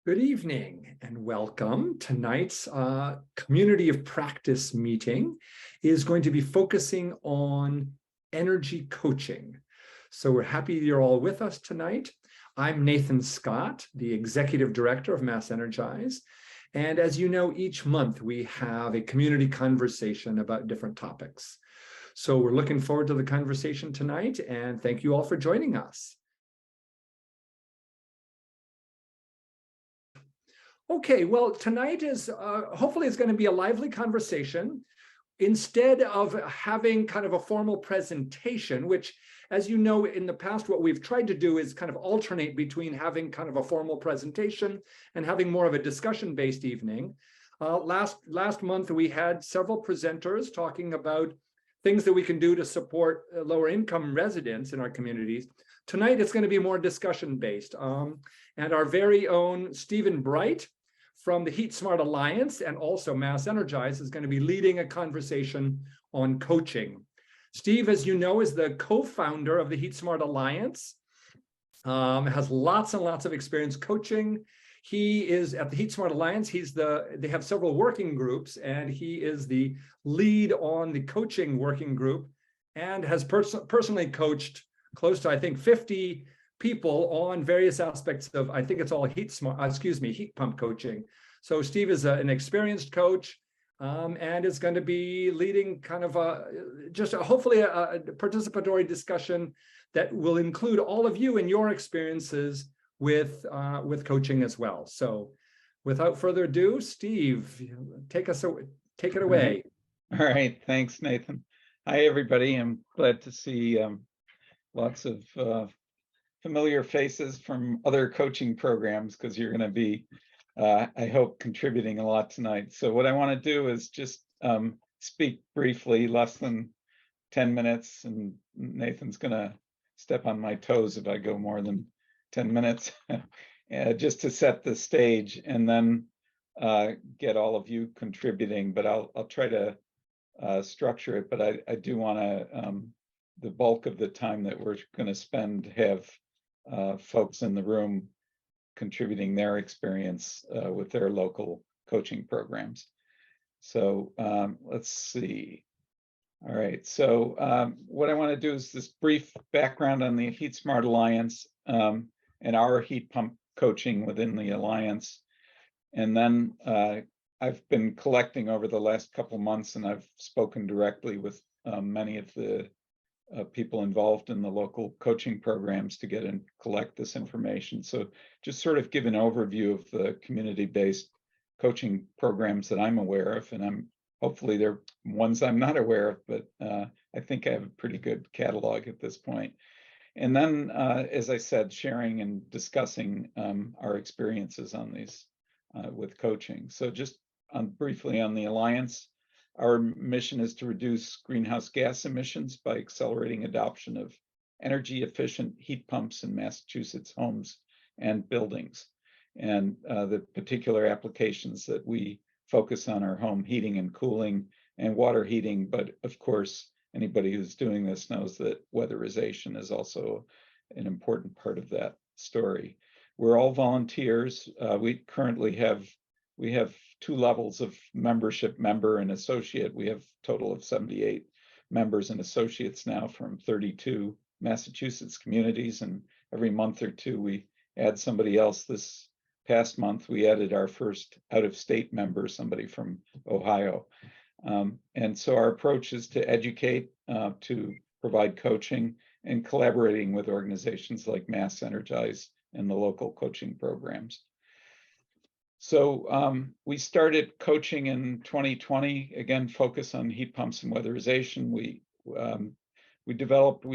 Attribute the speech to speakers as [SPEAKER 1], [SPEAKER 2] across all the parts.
[SPEAKER 1] Good evening and welcome. Tonight's Community of Practice meeting is going to be focusing on energy coaching. So we're happy you're all with us tonight. I'm Nathan Scott, the Executive Director of Mass Energize. And as you know, each month we have a community conversation about different topics. So we're looking forward to the conversation tonight, and thank you all for joining us. Okay, well, tonight is hopefully it's going to be a lively conversation. Instead of having kind of a formal presentation, which, as you know, in the past, what we've tried to do is kind of alternate between having kind of a formal presentation and having more of a discussion-based evening. Last month, we had several presenters talking about things that we can do to support lower income residents in our communities. Tonight, it's going to be more discussion-based. And our very own Stephen Bright from the HeatSmart Alliance and also Mass Energize is going to be leading a conversation on coaching. Steve, as you know, is the co-founder of the HeatSmart Alliance, has lots and lots of experience coaching. He is at the HeatSmart Alliance. They have several working groups, and he is the lead on the coaching working group and has personally coached close to, I think, 50 people on various aspects of, I think it's all heat pump coaching. So Steve is an experienced coach and is going to be leading kind of hopefully a participatory discussion that will include all of you and your experiences with coaching as well. So without further ado, Steve, take it away.
[SPEAKER 2] All right, thanks, Nathan. Hi, everybody. I'm glad to see lots of familiar faces from other coaching programs, because you're going to be, I hope, contributing a lot tonight. So what I want to do is just speak briefly, less than 10 minutes, and Nathan's going to step on my toes if I go more than 10 minutes, just to set the stage, and then get all of you contributing. But I'll try to structure it, but I do want to, the bulk of the time that we're going to spend, have folks in the room contributing their experience with their local coaching programs. So let's see. All right, so what I want to do is this brief background on the HeatSmart Alliance and our heat pump coaching within the Alliance. And then I've been collecting over the last couple months, and I've spoken directly with many of the people involved in the local coaching programs to get and collect this information. So just sort of give an overview of the community-based coaching programs that I'm aware of, and hopefully they're ones I'm not aware of, but I think I have a pretty good catalog at this point. And then, as I said, sharing and discussing our experiences on these with coaching. So just briefly on the Alliance, our mission is to reduce greenhouse gas emissions by accelerating adoption of energy efficient heat pumps in Massachusetts homes and buildings. And the particular applications that we focus on are home heating and cooling and water heating. But of course, anybody who's doing this knows that weatherization is also an important part of that story. We're all volunteers. We currently have 2 levels of membership, member and associate. We have a total of 78 members and associates now from 32 Massachusetts communities, and every month or two we add somebody else. This past month we added our first out-of-state member, somebody from Ohio. And so our approach is to educate, to provide coaching, and collaborating with organizations like Mass Energize and the local coaching programs. So we started coaching in 2020, again, focus on heat pumps and weatherization. We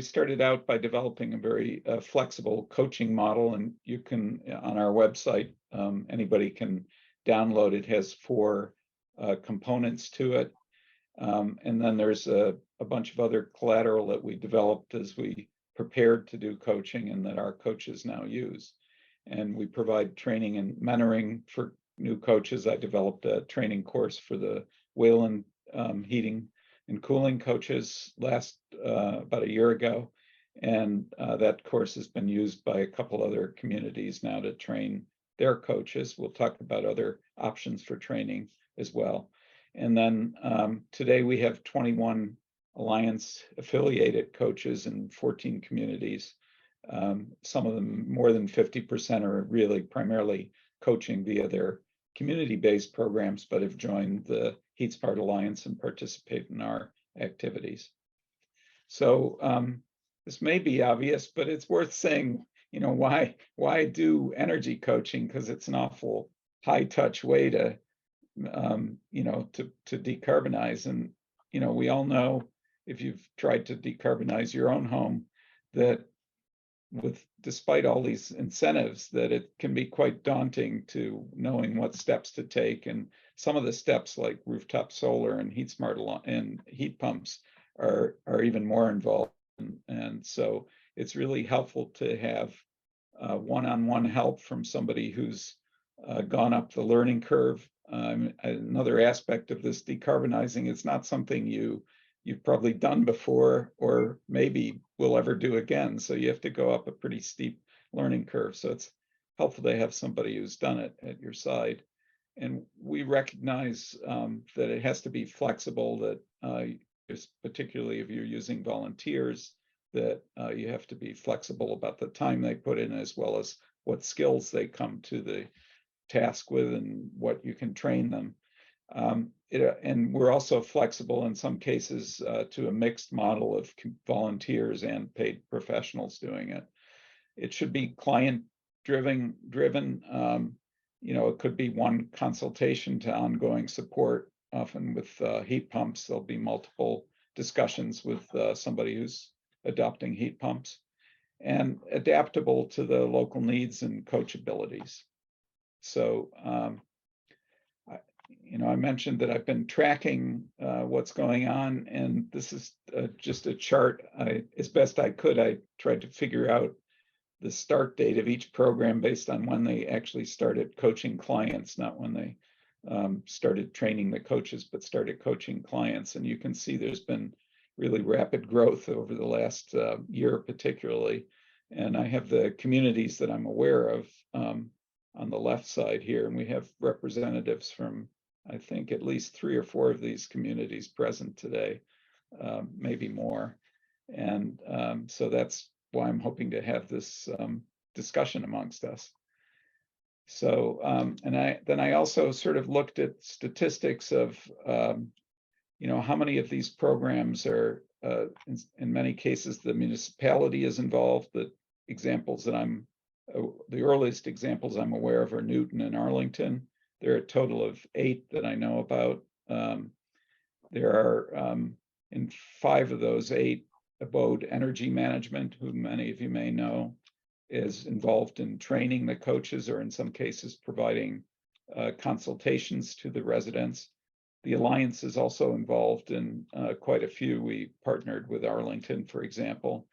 [SPEAKER 2] started out by developing a very flexible coaching model, and you can, on our website, anybody can download it. It has 4 components to it. And then there's a bunch of other collateral that we developed as we prepared to do coaching and that our coaches now use. And we provide training and mentoring for new coaches. I developed a training course for the Wayland heating and cooling coaches about a year ago. And that course has been used by a couple other communities now to train their coaches. We'll talk about other options for training as well. And then today we have 21 Alliance affiliated coaches in 14 communities. Some of them, more than 50%, are really primarily coaching via their community-based programs, but have joined the HeatSmart Alliance and participate in our activities. So this may be obvious, but it's worth saying, why do energy coaching? Because it's an awful high-touch way to decarbonize. And we all know, if you've tried to decarbonize your own home, that despite all these incentives, that it can be quite daunting to knowing what steps to take. And some of the steps, like rooftop solar and HeatSmart and heat pumps, are even more involved. And so it's really helpful to have one-on-one help from somebody who's gone up the learning curve. Another aspect of this decarbonizing, it's not something you've probably done before, or maybe will ever do again. So you have to go up a pretty steep learning curve. So it's helpful to have somebody who's done it at your side. And we recognize that it has to be flexible, that particularly if you're using volunteers, that you have to be flexible about the time they put in, as well as what skills they come to the task with and what you can train them. And we're also flexible in some cases to a mixed model of volunteers and paid professionals doing it. It should be client driven. It could be one consultation to ongoing support. Often with heat pumps, there'll be multiple discussions with somebody who's adopting heat pumps, and adaptable to the local needs and coach abilities. So I mentioned that I've been tracking what's going on, and this is just a chart. As best I could, I tried to figure out the start date of each program based on when they actually started coaching clients, not when they started training the coaches, but started coaching clients. And you can see there's been really rapid growth over the last year particularly. And I have the communities that I'm aware of on the left side here, and we have representatives from, I think, at least 3 or 4 of these communities present today, maybe more. And so that's why I'm hoping to have this discussion amongst us. So, and I also sort of looked at statistics of, how many of these programs are, in many cases, the municipality is involved. The examples that the earliest examples I'm aware of are Newton and Arlington. There are a total of 8 that I know about. There are, in 5 of those 8, Abode Energy Management, who many of you may know, is involved in training the coaches, or in some cases providing consultations to the residents. The Alliance is also involved in quite a few. We partnered with Arlington, for example.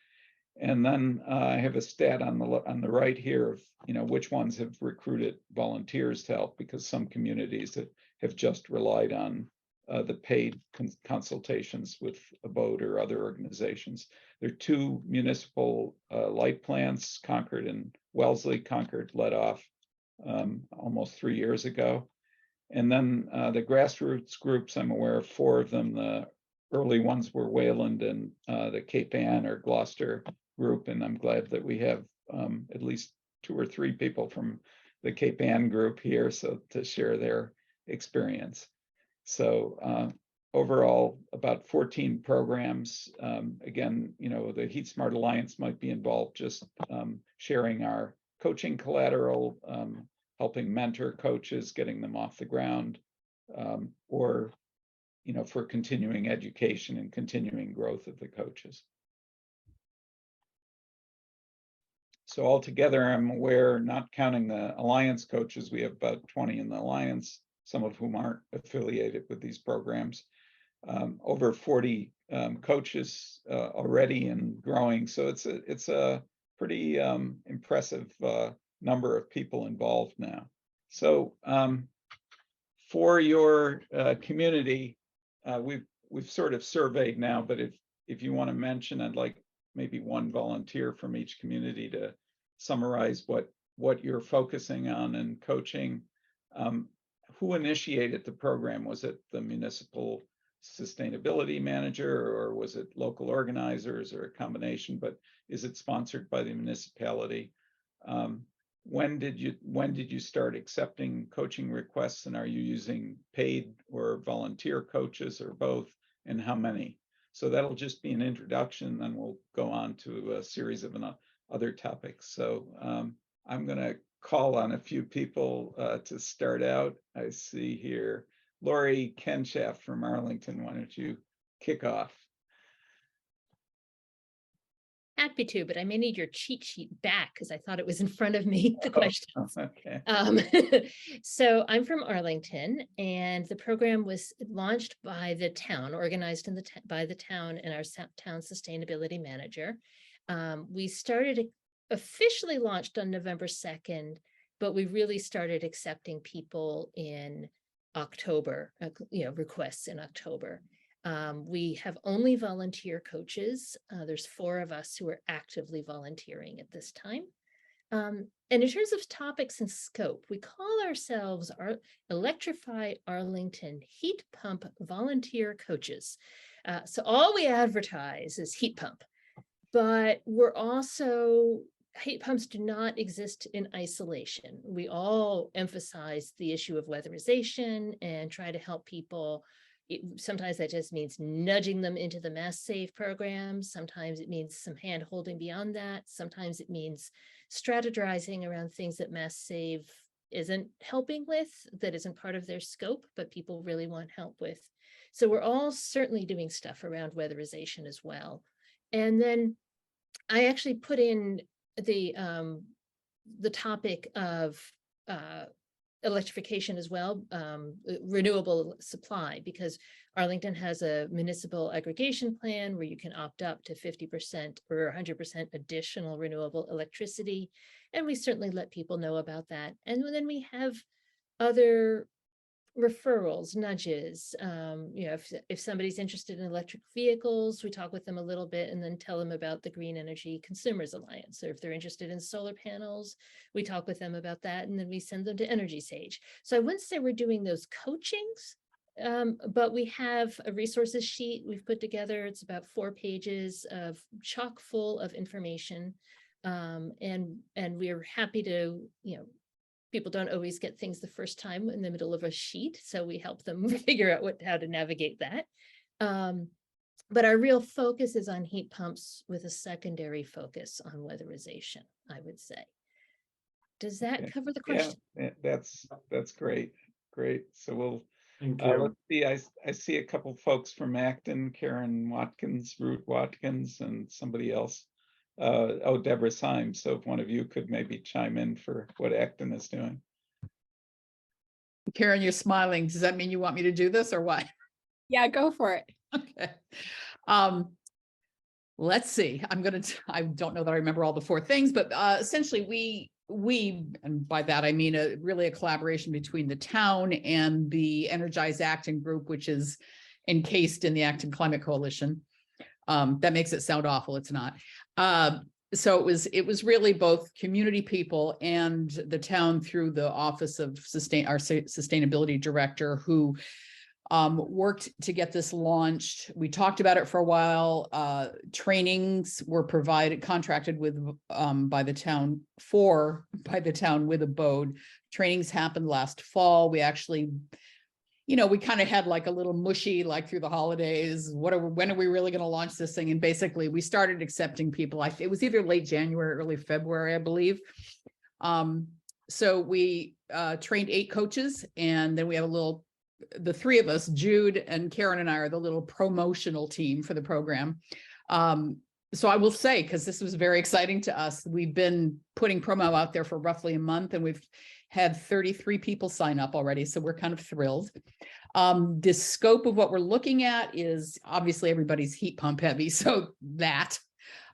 [SPEAKER 2] And then I have a stat on the right here of which ones have recruited volunteers to help, because some communities have just relied on the paid consultations with Abode or other organizations. There are 2 municipal light plants, Concord and Wellesley. Concord led off almost 3 years ago. And then the grassroots groups, I'm aware of 4 of them. The early ones were Wayland and the Cape Ann or Gloucester group, and I'm glad that we have at least 2 or 3 people from the Cape Ann group here, so to share their experience. So overall, about 14 programs. Again, the HeatSmart Alliance might be involved just sharing our coaching collateral, helping mentor coaches, getting them off the ground, or for continuing education and continuing growth of the coaches. So altogether, I'm aware, not counting the Alliance coaches, we have about 20 in the Alliance, some of whom aren't affiliated with these programs. Over 40 coaches already and growing. So it's a pretty impressive number of people involved now. So for your community, we've sort of surveyed now, but if you want to mention, I'd like maybe one volunteer from each community to summarize what what you're focusing on and coaching. Who initiated the program? Was it the municipal sustainability manager, or was it local organizers, or a combination? But is it sponsored by the municipality? When did you start accepting coaching requests, and are you using paid or volunteer coaches, or both, and how many? So that'll just be an introduction, then we'll go on to a series of other topics. So I'm going to call on a few people to start out. I see here Lori Kenshaft from Arlington. Why don't you kick off?
[SPEAKER 3] Happy to, but I may need your cheat sheet back because I thought it was in front of me, the questions.
[SPEAKER 2] Okay.
[SPEAKER 3] So I'm from Arlington, and the program was launched by the town, organized by the town and our town sustainability manager. We started officially launched on November 2nd, but we really started accepting people in October, requests in October. We have only volunteer coaches. There's 4 of us who are actively volunteering at this time. And in terms of topics and scope, we call ourselves our Electrify Arlington Heat Pump Volunteer Coaches. So all we advertise is heat pump, but we're also, heat pumps do not exist in isolation. We all emphasize the issue of weatherization and try to help people. Sometimes that just means nudging them into the Mass Save program. Sometimes it means some hand holding beyond that. Sometimes it means strategizing around things that Mass Save isn't helping with, that isn't part of their scope, but people really want help with. So we're all certainly doing stuff around weatherization as well. And then I actually put in the topic of electrification as well, renewable supply, because Arlington has a municipal aggregation plan where you can opt up to 50% or 100% additional renewable electricity. And we certainly let people know about that. And then we have other referrals, nudges. If somebody's interested in electric vehicles, we talk with them a little bit and then tell them about the Green Energy Consumers Alliance. Or if they're interested in solar panels, we talk with them about that, and then we send them to Energy Sage. So I wouldn't say we're doing those coachings, but we have a resources sheet we've put together. It's about 4 pages of chock full of information. And we're happy to, people don't always get things the first time in the middle of a sheet, so we help them figure out how to navigate that. But our real focus is on heat pumps with a secondary focus on weatherization, I would say. Does that cover the question?
[SPEAKER 2] Yeah, that's great. Great. So we'll
[SPEAKER 1] Thank you.
[SPEAKER 2] let's see. I see a couple folks from Acton, Karen Watkins, Ruth Watkins, and somebody else. Deborah Symes. So if one of you could maybe chime in for what Acton is doing.
[SPEAKER 4] Karen, you're smiling. Does that mean you want me to do this or what?
[SPEAKER 5] Yeah, go for it.
[SPEAKER 4] Okay. Let's see. I don't know that I remember all the 4 things, but essentially we, and by that I mean really a collaboration between the town and the Energize Acton group, which is encased in the Acton Climate Coalition. That makes it sound awful. It's not. So it was really both community people and the town through the office of our sustainability director who worked to get this launched. We talked about it for a while. Trainings were contracted with by the town with Abode. Trainings happened last fall. We actually, we kind of had like a little mushy, like through the holidays, when are we really going to launch this thing? And basically we started accepting people. It was either late January, early February, I believe. So we trained 8 coaches, and then we have the 3 of us, Jude and Karen and I, are the little promotional team for the program. So I will say, because this was very exciting to us, we've been putting promo out there for roughly a month, and we've had 33 people sign up already. So we're kind of thrilled. The scope of what we're looking at is obviously everybody's heat pump heavy. So that,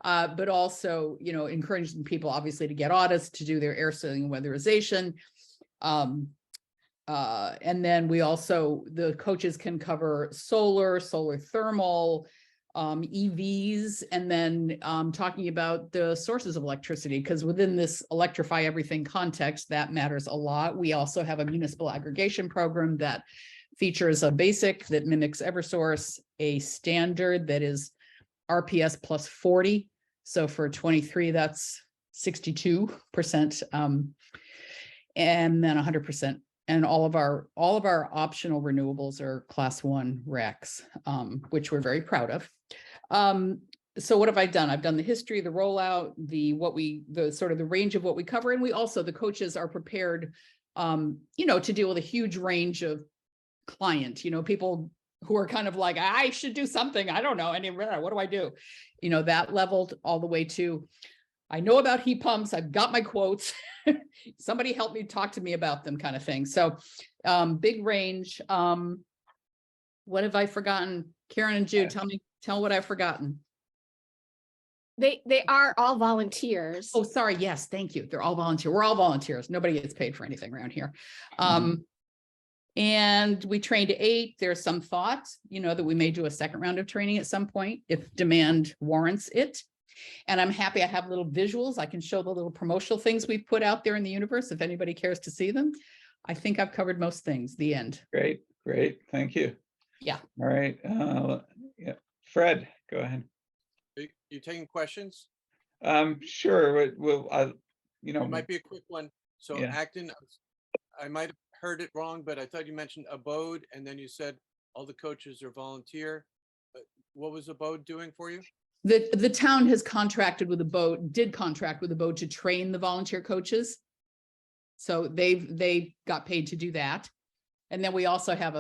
[SPEAKER 4] but also, encouraging people obviously to get audits, to do their air sealing and weatherization. And then we also, the coaches can cover solar thermal, EVs, and then talking about the sources of electricity, because within this electrify everything context, that matters a lot. We also have a municipal aggregation program that features a basic that mimics Eversource, a standard that is RPS plus 40. So for 23, that's 62%, and then 100%. And all of our optional renewables are class 1 RECs, which we're very proud of. So what have I done? I've done the history, the rollout, the sort of the range of what we cover. And we also, the coaches are prepared, to deal with a huge range of client, people who are kind of like, I should do something. I don't know. What do I do? That leveled all the way to, I know about heat pumps. I've got my quotes. Somebody help me, talk to me about them, kind of thing. So big range. What have I forgotten? Karen and Jude, tell what I've forgotten.
[SPEAKER 5] They are all volunteers.
[SPEAKER 4] Oh, sorry. Yes. Thank you. They're all volunteer. We're all volunteers. Nobody gets paid for anything around here. And we trained 8. There's some thought, that we may do a second round of training at some point if demand warrants it. And I'm happy I have little visuals. I can show the little promotional things we've put out there in the universe if anybody cares to see them. I think I've covered most things. The end.
[SPEAKER 2] Great. Thank you.
[SPEAKER 4] Yeah.
[SPEAKER 2] All right. Yeah. Fred, go ahead.
[SPEAKER 6] You taking questions?
[SPEAKER 2] Sure.
[SPEAKER 6] It might be a quick one. So
[SPEAKER 2] Yeah.
[SPEAKER 6] Acton, I might have heard it wrong, but I thought you mentioned Abode, and then you said all the coaches are volunteer. What was Abode doing for you?
[SPEAKER 4] The town has contracted with did contract with Abode to train the volunteer coaches. So they got paid to do that. And then we also have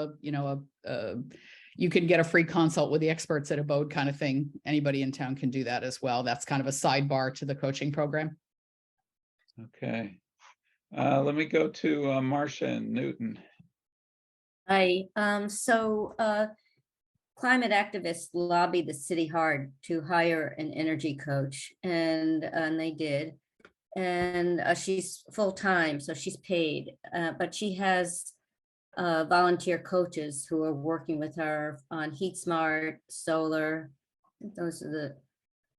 [SPEAKER 4] you can get a free consult with the experts at Abode kind of thing. Anybody in town can do that as well. That's kind of a sidebar to the coaching program.
[SPEAKER 2] Okay. Let me go to Marcia and Newton.
[SPEAKER 7] Hi, climate activists lobbied the city hard to hire an energy coach, and they did. And she's full-time, so she's paid, but she has volunteer coaches who are working with her on HeatSmart, solar. Those are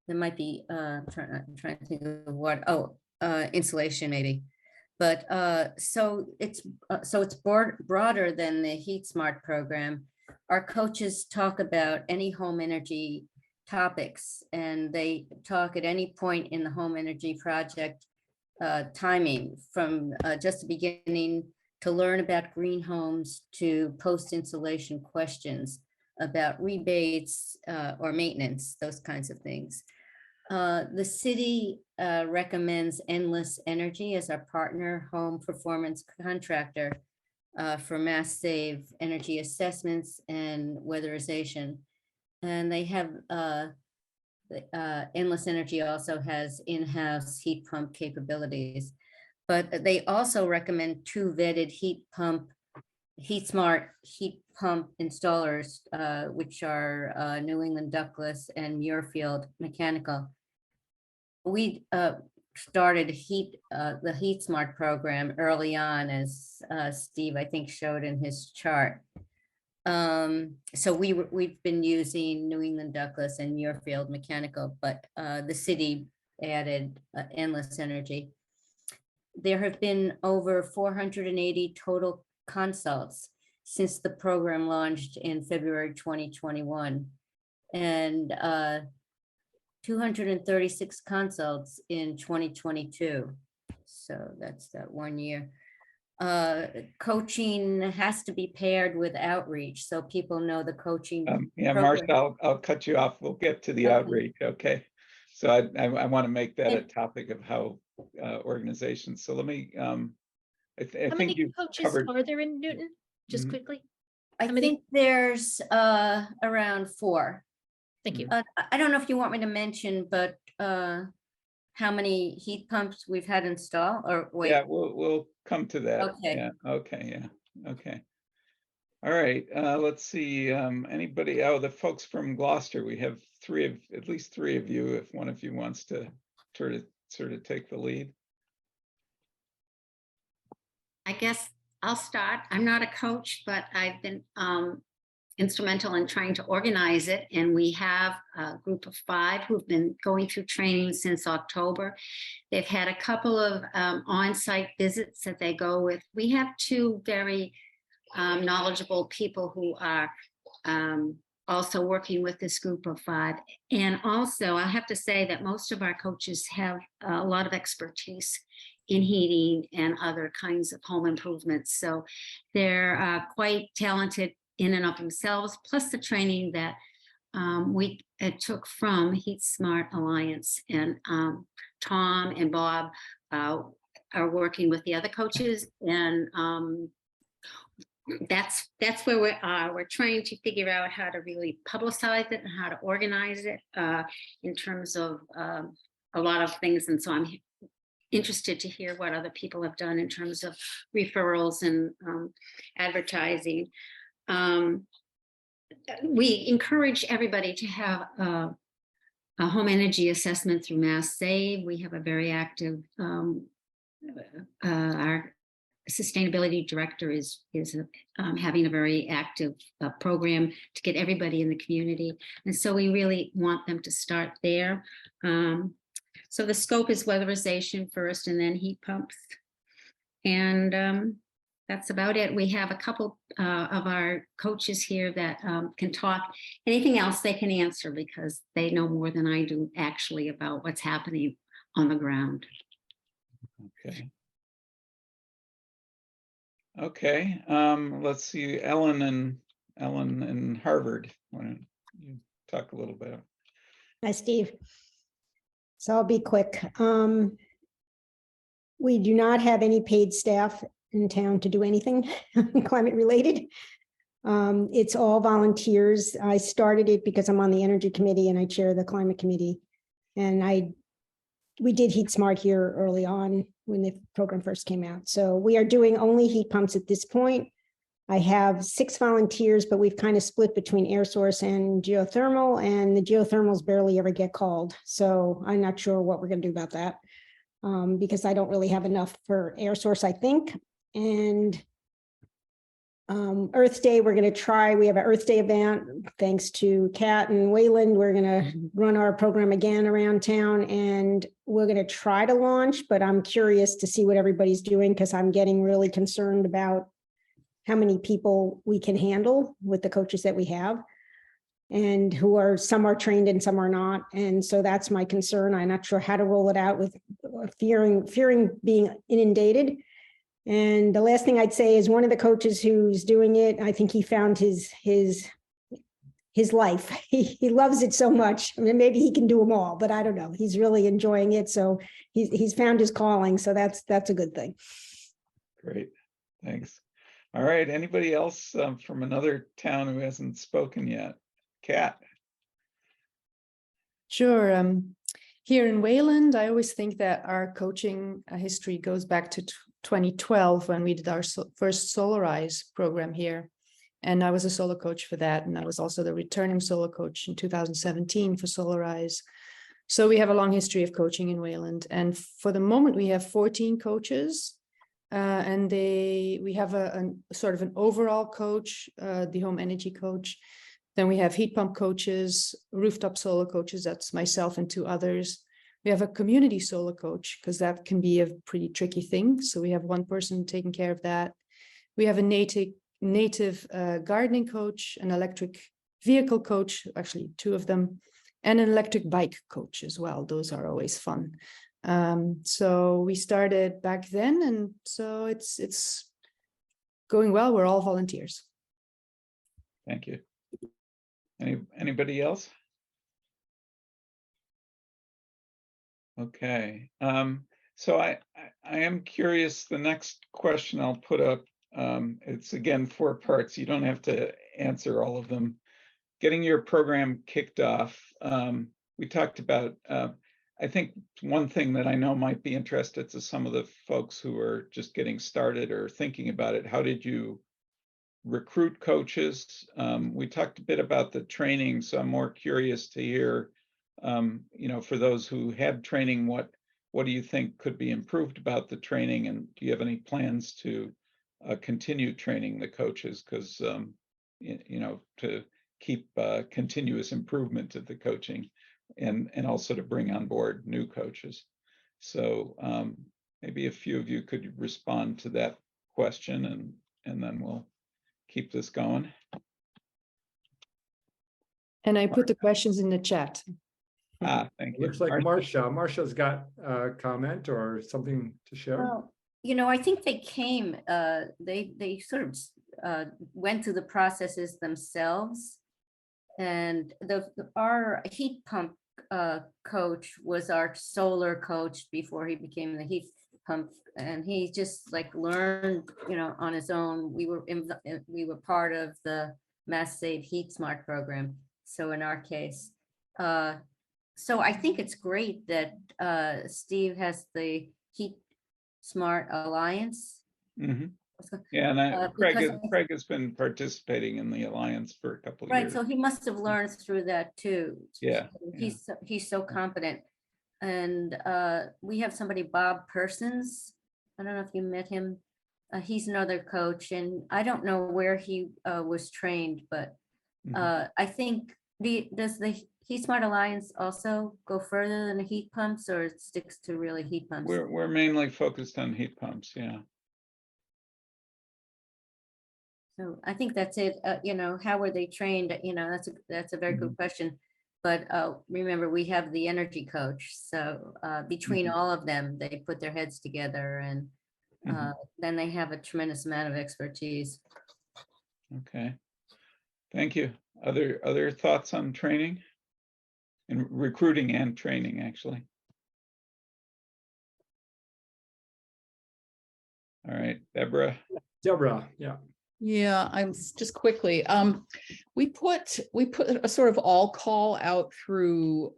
[SPEAKER 7] there might be, trying to think of what, insulation maybe. But so it's broader than the HeatSmart program. Our coaches talk about any home energy topics, and they talk at any point in the home energy project timing, from just the beginning to learn about green homes to post installation questions about rebates or maintenance, those kinds of things. The city recommends Endless Energy as our partner home performance contractor for mass save energy assessments and weatherization. And they have, Endless Energy also has in-house heat pump capabilities, but they also recommend 2 vetted HeatSmart heat pump installers, which are New England Ductless and Muirfield Mechanical. We started the HeatSmart program early on, as Steve, I think, showed in his chart. So we've been using New England Ductless and Muirfield Mechanical, but the city added Endless Energy. There have been over 480 total consults since the program launched in February 2021, and 236 consults in 2022. So that's that 1 year. Coaching has to be paired with outreach, so people know the coaching.
[SPEAKER 2] Yeah,
[SPEAKER 7] program.
[SPEAKER 2] Marcia, I'll cut you off. We'll get to the outreach. Okay. So I want to make that a topic of how organizations. So let me, I
[SPEAKER 3] How
[SPEAKER 2] think
[SPEAKER 3] many
[SPEAKER 2] you
[SPEAKER 3] coaches
[SPEAKER 2] covered.
[SPEAKER 3] are there in Newton? Just
[SPEAKER 2] Mhm.
[SPEAKER 3] quickly.
[SPEAKER 7] I
[SPEAKER 3] How many?
[SPEAKER 7] think there's around 4.
[SPEAKER 3] Thank you.
[SPEAKER 7] I don't know if you want me to mention, but how many heat pumps we've had installed, or wait.
[SPEAKER 2] Yeah, we'll come to that.
[SPEAKER 7] Okay.
[SPEAKER 2] Yeah. Okay. Yeah. Okay. All right. Let's see. Anybody? Oh, the folks from Gloucester. We have at least three of you. If one of you wants to sort of take the lead.
[SPEAKER 8] I guess I'll start. I'm not a coach, but I've been instrumental in trying to organize it. And we have a group of 5 who've been going through training since October. They've had a couple of on-site visits that they go with. We have 2 very knowledgeable people who are also working with this group of 5. And also, I have to say that most of our coaches have a lot of expertise in heating and other kinds of home improvements. So they're quite talented in and of themselves, plus the training that we took from HeatSmart Alliance. And Tom and Bob are working with the other coaches, and that's where we are. We're trying to figure out how to really publicize it and how to organize it in terms of a lot of things. And so I'm interested to hear what other people have done in terms of referrals and advertising. We encourage everybody to have a home energy assessment through Mass Save. We have a very active, our sustainability director is having a very active program to get everybody in the community. And so we really want them to start there. So the scope is weatherization first and then heat pumps. And that's about it. We have a couple of our coaches here that can talk. Anything else they can answer because they know more than I do actually about what's happening on the ground.
[SPEAKER 2] Okay. Okay, let's see, Ellen in Harvard. Why don't you talk a little bit?
[SPEAKER 9] Hi, Steve. So I'll be quick. We do not have any paid staff in town to do anything climate related. It's all volunteers. I started it because I'm on the energy committee and I chair the climate committee. And we did HeatSmart here early on when the program first came out. So we are doing only heat pumps at this point. I have 6 volunteers, but we've kind of split between air source and geothermal, and the geothermals barely ever get called. So I'm not sure what we're going to do about that because I don't really have enough for air source, I think. And Earth Day, we're going to try. We have an Earth Day event. Thanks to Kat and Wayland, we're going to run our program again around town, and we're going to try to launch, but I'm curious to see what everybody's doing because I'm getting really concerned about how many people we can handle with the coaches that we have, and who are, some are trained and some are not. And so that's my concern. I'm not sure how to roll it out with fearing being inundated. And the last thing I'd say is one of the coaches who's doing it, I think he found his life. He loves it so much. I mean, maybe he can do them all, but I don't know. He's really enjoying it. So he's found his calling. So that's a good thing.
[SPEAKER 2] Great, thanks. All right, anybody else from another town who hasn't spoken yet? Kat.
[SPEAKER 10] Sure. Here in Wayland, I always think that our coaching history goes back to 2012 when we did our first Solarize program here. And I was a solo coach for that. And I was also the returning solo coach in 2017 for Solarize. So we have a long history of coaching in Wayland. And for the moment, we have 14 coaches. And we have a sort of an overall coach, the home energy coach. Then we have heat pump coaches, rooftop solar coaches, that's myself and 2 others. We have a community solar coach because that can be a pretty tricky thing. So we have 1 person taking care of that. We have a native gardening coach, an electric vehicle coach, actually 2 of them, and an electric bike coach as well. Those are always fun. So we started back then, and so it's going well. We're all volunteers.
[SPEAKER 2] Thank you. Anybody else? Okay. So I am curious. The next question I'll put up, it's again 4 parts. You don't have to answer all of them. Getting your program kicked off. We talked about, I think one thing that I know might be interested to some of the folks who are just getting started or thinking about it. How did you recruit coaches? We talked a bit about the training, so I'm more curious to hear, for those who had training, what do you think could be improved about the training? And do you have any plans to continue training the coaches? Because you know, to keep continuous improvement of the coaching, and also to bring on board new coaches. So maybe a few of you could respond to that question, and then we'll keep this going.
[SPEAKER 10] And I put the questions in the chat.
[SPEAKER 2] Thank you.
[SPEAKER 1] Looks like Marcia's got a comment or something to share.
[SPEAKER 7] Well, I think they came, they sort of went through the processes themselves. And our heat pump coach was our solar coach before he became the heat pump, and he just like learned, on his own. We were part of the Mass Save HeatSmart program. So in our case, so I think it's great that Steve has the HeatSmart Alliance.
[SPEAKER 2] Mm-hmm. Yeah, and Craig has been participating in the Alliance for a couple of years.
[SPEAKER 7] Right, so he must have learned through that too.
[SPEAKER 2] Yeah.
[SPEAKER 7] He's so competent. And we have somebody, Bob Persons. I don't know if you met him. He's another coach, and I don't know where he was trained, but I think does the HeatSmart Alliance also go further than the heat pumps, or it sticks to really heat pumps?
[SPEAKER 2] We're mainly focused on heat pumps, yeah.
[SPEAKER 7] So I think that's it. How were they trained? That's a very good question. But remember, we have the energy coach. So between all of them, they put their heads together, and then they have a tremendous amount of expertise.
[SPEAKER 2] Okay, thank you. Other thoughts on training and recruiting and training, actually? All right, Deborah,
[SPEAKER 1] yeah.
[SPEAKER 4] Yeah, I'm just quickly. We put a sort of all call out through.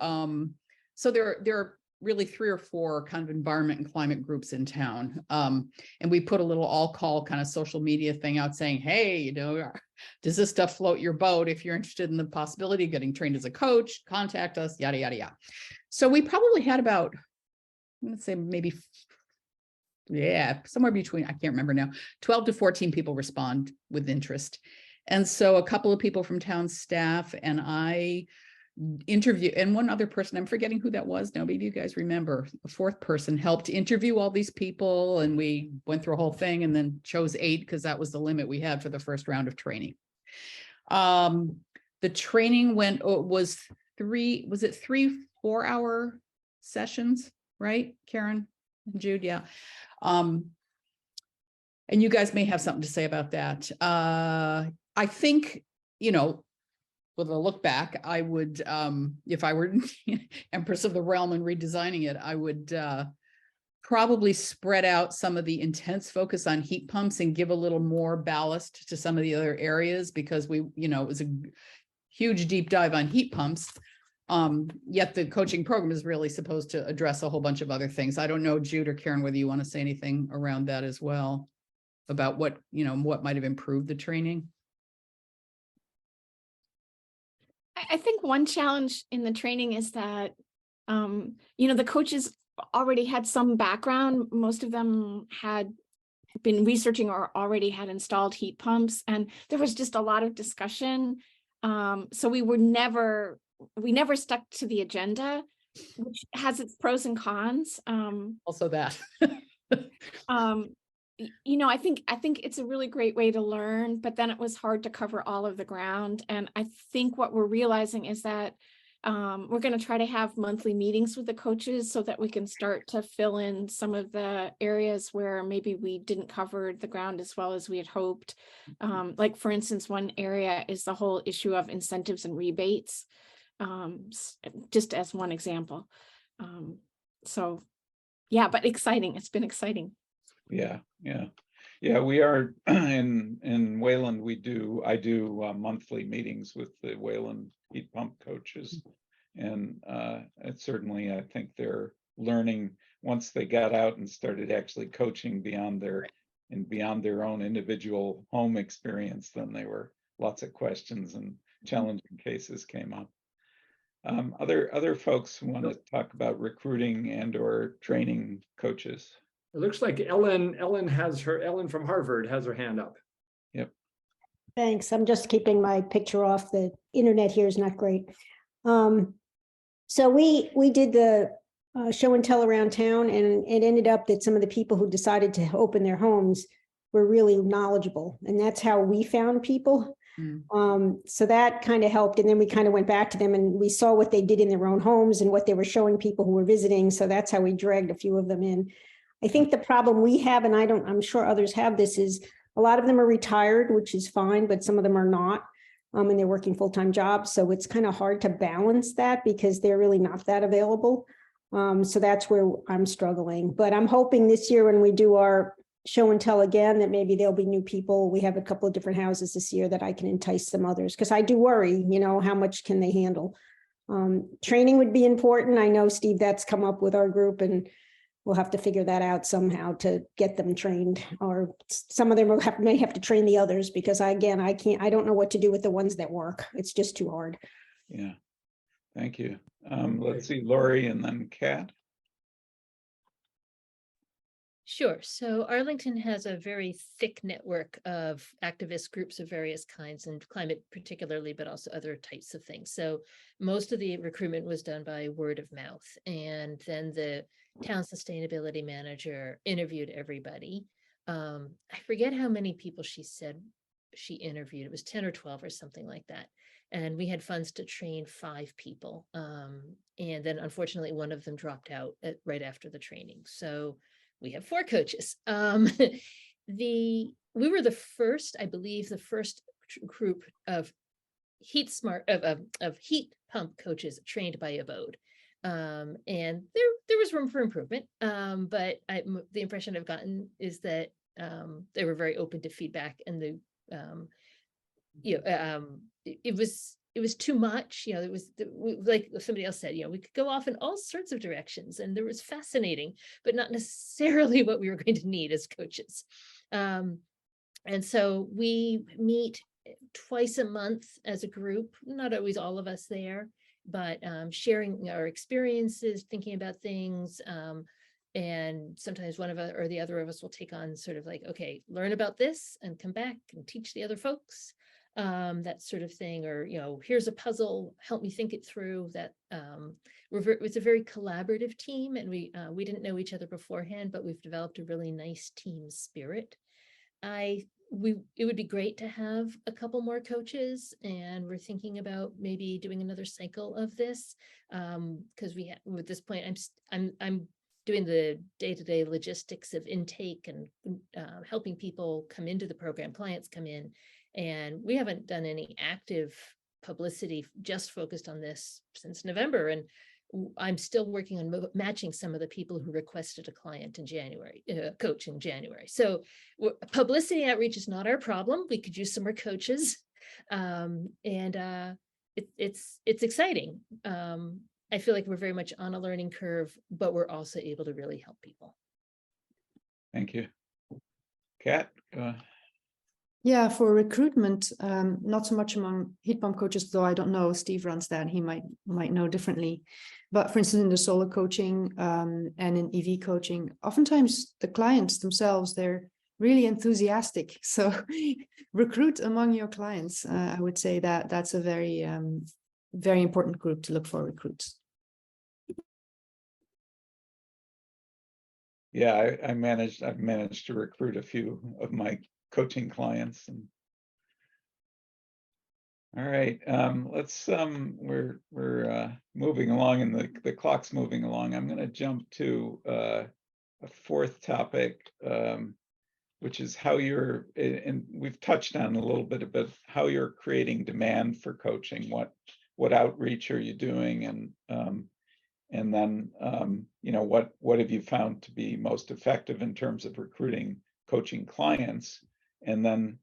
[SPEAKER 4] So there are really 3 or 4 kind of environment and climate groups in town. And we put a little all call kind of social media thing out saying, hey, does this stuff float your boat? If you're interested in the possibility of getting trained as a coach, contact us, yada, yada, yada. So we probably had about, let's say maybe, somewhere between, I can't remember now, 12 to 14 people respond with interest. And so a couple of people from town staff and I interview, and one other person, I'm forgetting who that was now, maybe you guys remember, the 4th person helped interview all these people, and we went through a whole thing and then chose 8 because that was the limit we had for the first round of training. The training was 3 4-hour sessions, right, Karen and Jude? Yeah. And you guys may have something to say about that. I think, with a look back, I would, if I were Empress of the Realm and redesigning it, I would probably spread out some of the intense focus on heat pumps and give a little more ballast to some of the other areas, because it was a huge deep dive on heat pumps. Yet the coaching program is really supposed to address a whole bunch of other things. I don't know, Jude or Karen, whether you want to say anything around that as well, about what might have improved the training.
[SPEAKER 5] I think one challenge in the training is that, the coaches already had some background. Most of them had been researching or already had installed heat pumps, and there was just a lot of discussion. So we never stuck to the agenda, which has its pros and cons.
[SPEAKER 4] Also that.
[SPEAKER 5] I think it's a really great way to learn, but then it was hard to cover all of the ground. And I think what we're realizing is that we're going to try to have monthly meetings with the coaches so that we can start to fill in some of the areas where maybe we didn't cover the ground as well as we had hoped. Like, for instance, one area is the whole issue of incentives and rebates, just as one example. So, yeah, but exciting. It's been exciting.
[SPEAKER 2] Yeah. We are in Wayland. I do monthly meetings with the Wayland heat pump coaches, and it's certainly, I think they're learning once they got out and started actually coaching beyond their own individual home experience. Then there were lots of questions and challenging cases came up. Other folks want to talk about recruiting and or training coaches.
[SPEAKER 1] It looks like Ellen from Harvard has her hand up.
[SPEAKER 2] Yep.
[SPEAKER 9] Thanks. I'm just keeping my picture off. The internet here is not great. So we did the show and tell around town, and it ended up that some of the people who decided to open their homes were really knowledgeable, and that's how we found people. So that kind of helped, and then we kind of went back to them and we saw what they did in their own homes and what they were showing people who were visiting. So that's how we dragged a few of them in. I think the problem we have, and I'm sure others have this, is a lot of them are retired, which is fine, but some of them are not. And they're working full-time jobs. So it's kind of hard to balance that because they're really not that available. So that's where I'm struggling. But I'm hoping this year when we do our show and tell again, that maybe there'll be new people. We have a couple of different houses this year that I can entice some others, because I do worry, how much can they handle? Training would be important. I know, Steve, that's come up with our group, and we'll have to figure that out somehow to get them trained, or some of them may have to train the others, because I don't know what to do with the ones that work. It's just too hard.
[SPEAKER 2] Yeah, thank you. Let's see, Lori and then Kat.
[SPEAKER 3] Sure. So Arlington has a very thick network of activist groups of various kinds, and climate particularly, but also other types of things. So most of the recruitment was done by word of mouth. And then the town sustainability manager interviewed everybody. I forget how many people she said she interviewed. It was 10 or 12 or something like that. And we had funds to train 5 people. And then unfortunately, one of them dropped out right after the training. So we have 4 coaches. We were the first, I believe, the first group of of heat pump coaches trained by Abode. And there was room for improvement. But the impression I've gotten is that they were very open to feedback, and it was too much. It was like somebody else said, we could go off in all sorts of directions, and there was fascinating, but not necessarily what we were going to need as coaches. And so we meet twice a month as a group, not always all of us there, but sharing our experiences, thinking about things. And sometimes one of us or the other of us will take on sort of like, okay, learn about this and come back and teach the other folks. That sort of thing, or here's a puzzle, help me think it through. That it's a very collaborative team, and we didn't know each other beforehand, but we've developed a really nice team spirit. It would be great to have a couple more coaches, and we're thinking about maybe doing another cycle of this, because at this point I'm doing the day-to-day logistics of intake and helping people come into the program, clients come in. And we haven't done any active publicity just focused on this since November. And I'm still working on matching some of the people who requested a client in January, coach in January. So publicity outreach is not our problem. We could use some more coaches. It's exciting. I feel like we're very much on a learning curve, but we're also able to really help people.
[SPEAKER 2] Thank you. Kat?
[SPEAKER 10] Yeah, for recruitment, not so much among heat pump coaches, though I don't know. Steve runs that; he might know differently. But for instance, in the solar coaching and in EV coaching, oftentimes the clients themselves, they're really enthusiastic. So recruit among your clients. I would say that that's a very, very important group to look for recruits.
[SPEAKER 2] Yeah, I've managed to recruit a few of my coaching clients. And all right, let's we're moving along, and the clock's moving along. I'm going to jump to a 4th topic, which is how and we've touched on a little bit about how you're creating demand for coaching. What outreach are you doing, and then what have you found to be most effective in terms of recruiting coaching clients? And then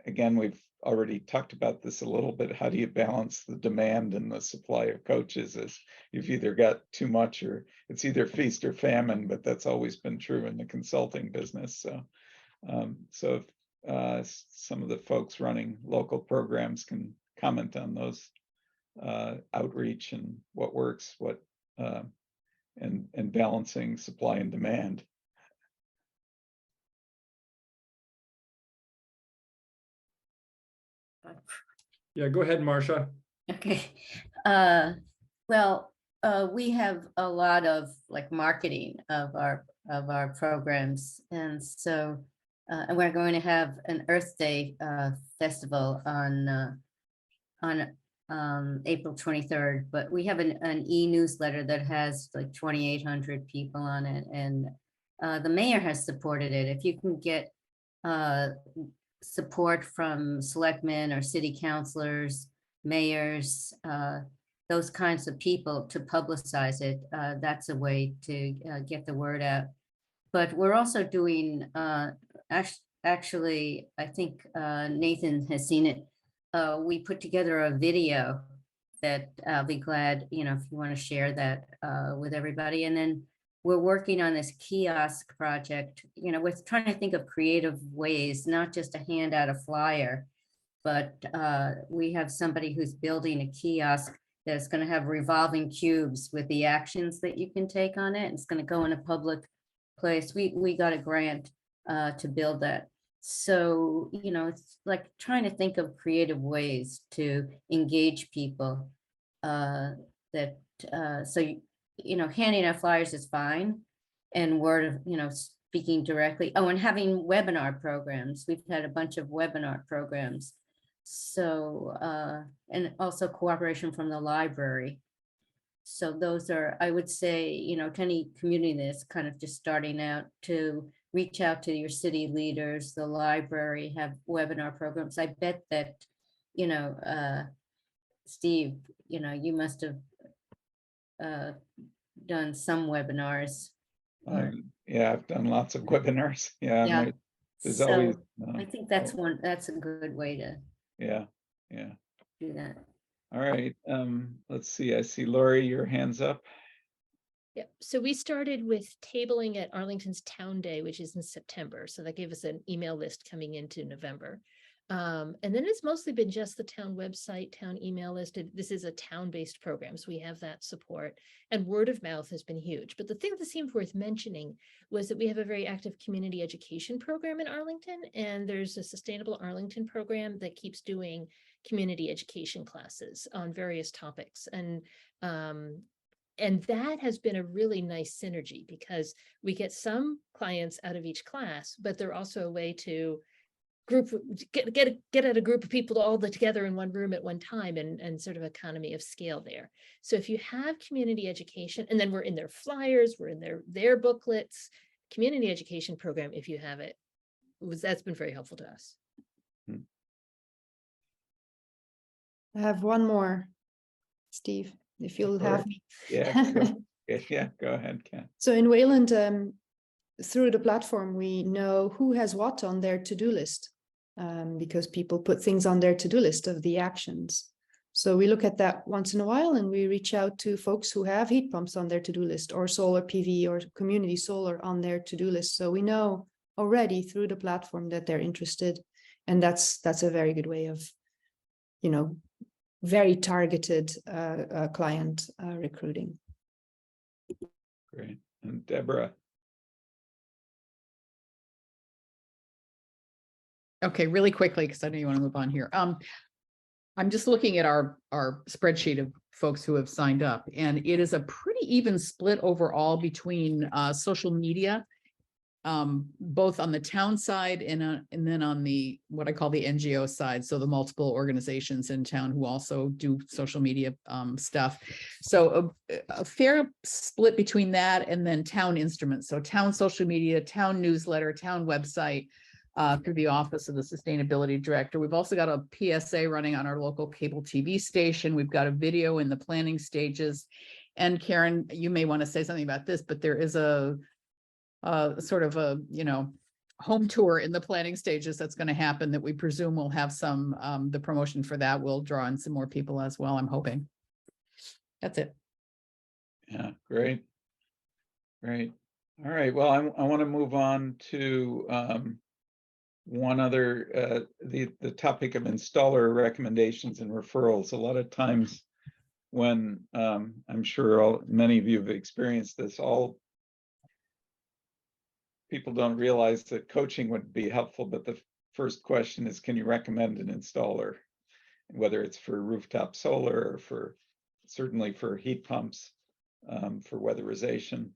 [SPEAKER 2] again, we've already talked about this a little bit. How do you balance the demand and the supply of coaches? As you've either got too much, or it's either feast or famine, but that's always been true in the consulting business. So if some of the folks running local programs can comment on those outreach and what works, and balancing supply and demand.
[SPEAKER 1] Yeah, go ahead, Marcia.
[SPEAKER 7] Okay. Well, we have a lot of like marketing of our programs, and so and we're going to have an Earth Day festival on April 23rd. But we have an e-newsletter that has like 2,800 people on it, and the mayor has supported it. If you can get support from selectmen or city councilors, mayors, those kinds of people to publicize it, that's a way to get the word out. But we're also doing, actually, I think Nathan has seen it. We put together a video that I'll be glad, if you want to share that with everybody. And then we're working on this kiosk project. We're trying to think of creative ways, not just to hand out a flyer, but we have somebody who's building a kiosk that's going to have revolving cubes with the actions that you can take on it. It's going to go in a public place. We got a grant to build that. So, it's like trying to think of creative ways to engage people that, so, handing out flyers is fine. And word of, speaking directly. Oh, and having webinar programs. We've had a bunch of webinar programs. So, and also cooperation from the library. So those are, I would say, to any community that's kind of just starting out, to reach out to your city leaders, the library, have webinar programs. I bet that, Steve, you must have done some webinars.
[SPEAKER 2] Yeah, I've done lots of webinars. Yeah,
[SPEAKER 7] Yeah.
[SPEAKER 2] there's
[SPEAKER 7] So
[SPEAKER 2] always.
[SPEAKER 7] I think that's a good way to
[SPEAKER 2] Yeah.
[SPEAKER 7] do that.
[SPEAKER 2] All right. Let's see. I see Lori, your hand's up.
[SPEAKER 3] Yep. So we started with tabling at Arlington's Town Day, which is in September. So that gave us an email list coming into November. And then it's mostly been just the town website, town email list. This is a town-based program, so we have that support. And word of mouth has been huge. But the thing that seemed worth mentioning was that we have a very active community education program in Arlington, and there's a Sustainable Arlington program that keeps doing community education classes on various topics. And that has been a really nice synergy because we get some clients out of each class, but they're also a way to get at a group of people all together in one room at one time, and sort of economy of scale there. So if you have community education, and then we're in their flyers, we're in their booklets, community education program, if you have it, that's been very helpful to us.
[SPEAKER 10] I have one more, Steve, if you'll have me.
[SPEAKER 2] Yeah, go ahead, Ken.
[SPEAKER 10] So in Wayland, through the platform, we know who has what on their to-do list, because people put things on their to-do list of the actions. So we look at that once in a while, and we reach out to folks who have heat pumps on their to-do list, or solar PV or community solar on their to-do list. So we know already through the platform that they're interested. And that's a very good way of, very targeted client recruiting.
[SPEAKER 2] Great. And Deborah.
[SPEAKER 4] Okay, really quickly, because I know you want to move on here. I'm just looking at our spreadsheet of folks who have signed up, and it is a pretty even split overall between social media, both on the town side and then on the what I call the NGO side, so the multiple organizations in town who also do social media stuff. So a fair split between that and then town instruments, so town social media, town newsletter, town website, through the Office of the Sustainability Director. We've also got a PSA running on our local cable TV station. We've got a video in the planning stages. And Karen, you may want to say something about this, but there is a sort of a, home tour in the planning stages that's going to happen that we presume will have some, the promotion for that will draw in some more people as well, I'm hoping. That's it.
[SPEAKER 2] Yeah, great. Great. All right. Well, I want to move on to one other, the topic of installer recommendations and referrals. A lot of times when I'm sure many of you have experienced this, people don't realize that coaching would be helpful, but the first question is, can you recommend an installer? whether it's for rooftop solar or certainly for heat pumps, for weatherization.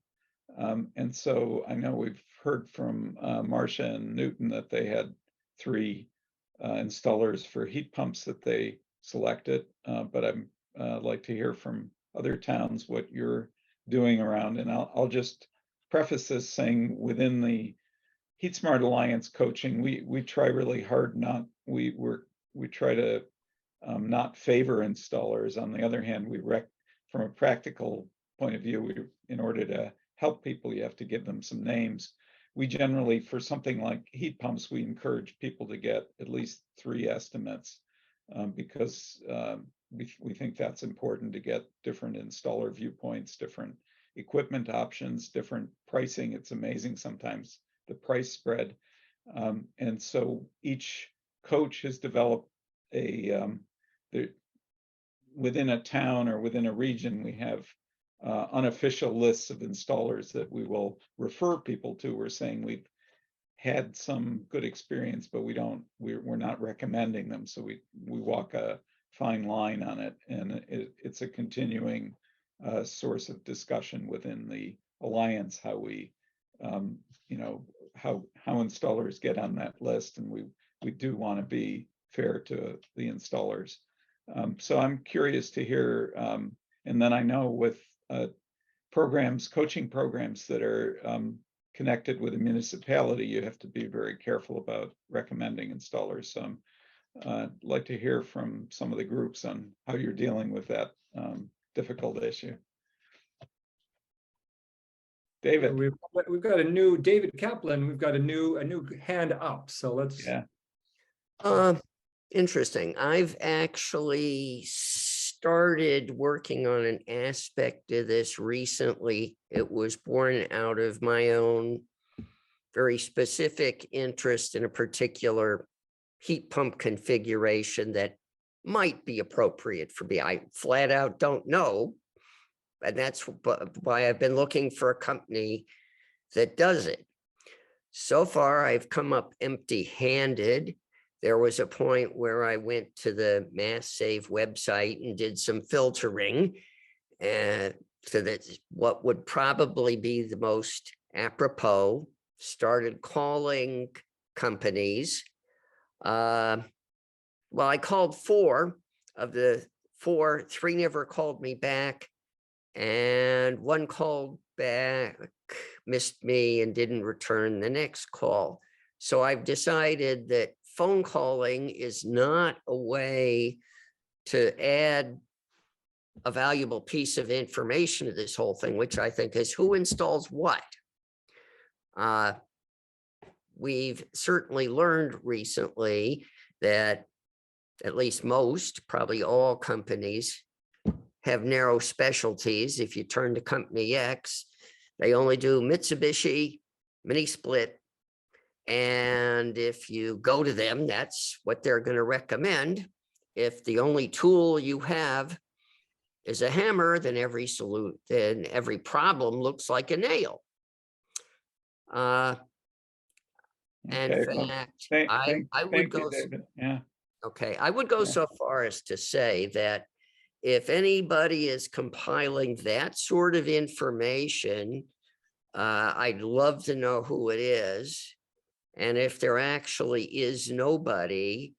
[SPEAKER 2] And so I know we've heard from Marcia and Newton that they had 3 installers for heat pumps that they selected, but I'd like to hear from other towns what you're doing around. And I'll just preface this saying, within the HeatSmart Alliance coaching, we try really hard we try to not favor installers. On the other hand, from a practical point of view, in order to help people, you have to give them some names. We generally, for something like heat pumps, we encourage people to get at least 3 estimates, because we think that's important to get different installer viewpoints, different equipment options, different pricing. It's amazing sometimes the price spread. And so each coach has developed within a town or within a region, we have unofficial lists of installers that we will refer people to. We're saying we've had some good experience, but we're not recommending them. So we walk a fine line on it, and it's a continuing source of discussion within the Alliance, how we how installers get on that list, and we do want to be fair to the installers. So I'm curious to hear, and then I know with coaching programs that are connected with a municipality, you have to be very careful about recommending installers. So I'd like to hear from some of the groups on how you're dealing with that difficult issue. David.
[SPEAKER 1] We've got a new David Kaplan. We've got a new hand up. So let's.
[SPEAKER 2] Yeah.
[SPEAKER 11] Interesting. I've actually started working on an aspect of this recently. It was born out of my own very specific interest in a particular heat pump configuration that might be appropriate for me. I flat out don't know. And that's why I've been looking for a company that does it. So far, I've come up empty-handed. There was a point where I went to the Mass Save website and did some filtering, and so that what would probably be the most apropos, started calling companies. Well, I called 4 of the 4, 3 never called me back, and 1 called back, missed me, and didn't return the next call. So I've decided that phone calling is not a way to add a valuable piece of information to this whole thing, which I think is who installs what. We've certainly learned recently that at least most, probably all companies have narrow specialties. If you turn to company X, they only do Mitsubishi, mini split. And if you go to them, that's what they're going to recommend. If the only tool you have is a hammer, then every problem looks like a nail. And in fact, I would go.
[SPEAKER 2] Yeah.
[SPEAKER 11] Okay, I would go so far as to say that if anybody is compiling that sort of information, I'd love to know who it is. And if there actually is nobody,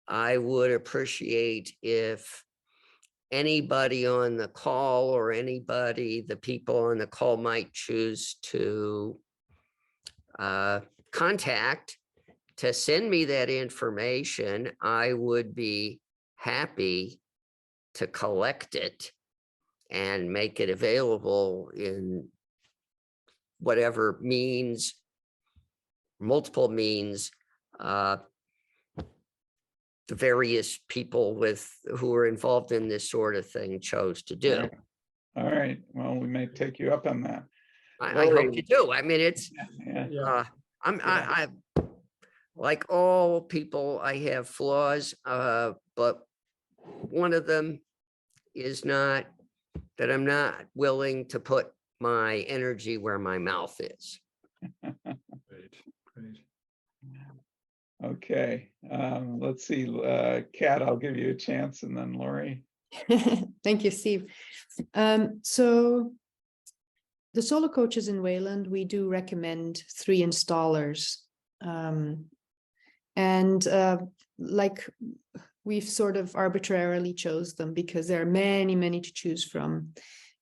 [SPEAKER 11] I would appreciate if anybody on the call or the people on the call might choose to contact to send me that information. I would be happy to collect it and make it available in whatever means, multiple means, the various people who are involved in this sort of thing chose to do.
[SPEAKER 2] All right. Well, we may take you up on that.
[SPEAKER 11] I hope you do. I mean, it's, I like all people, I have flaws, but one of them is not that I'm not willing to put my energy where my mouth is.
[SPEAKER 1] Great.
[SPEAKER 2] Okay, let's see, Kat, I'll give you a chance, and then Lori.
[SPEAKER 10] Thank you, Steve. So the solar coaches in Wayland, we do recommend 3 installers. Like we've sort of arbitrarily chose them because there are many, many to choose from.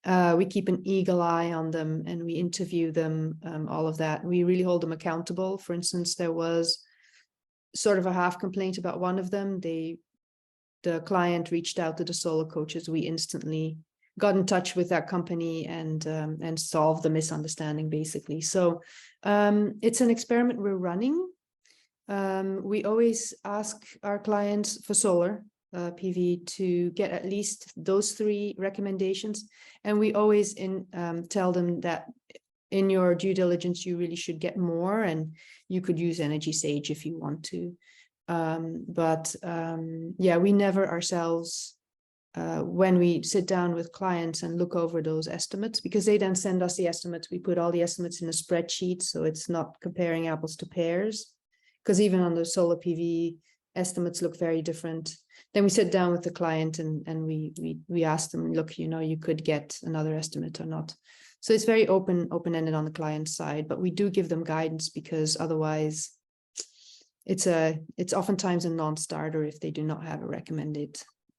[SPEAKER 10] We keep an eagle eye on them and we interview them, all of that. We really hold them accountable. For instance, there was sort of a half complaint about one of them. The client reached out to the solar coaches. We instantly got in touch with that company and solved the misunderstanding, basically. So it's an experiment we're running. We always ask our clients for solar PV to get at least those 3 recommendations. And we always tell them that in your due diligence, you really should get more, and you could use Energy Sage if you want to. Yeah, we never ourselves, when we sit down with clients and look over those estimates, because they then send us the estimates, we put all the estimates in a spreadsheet, so it's not comparing apples to pears, because even on the solar PV, estimates look very different. Then we sit down with the client and we ask them, look, you could get another estimate or not. So it's very open-ended on the client side, but we do give them guidance, because otherwise it's oftentimes a non-starter if they do not have a recommended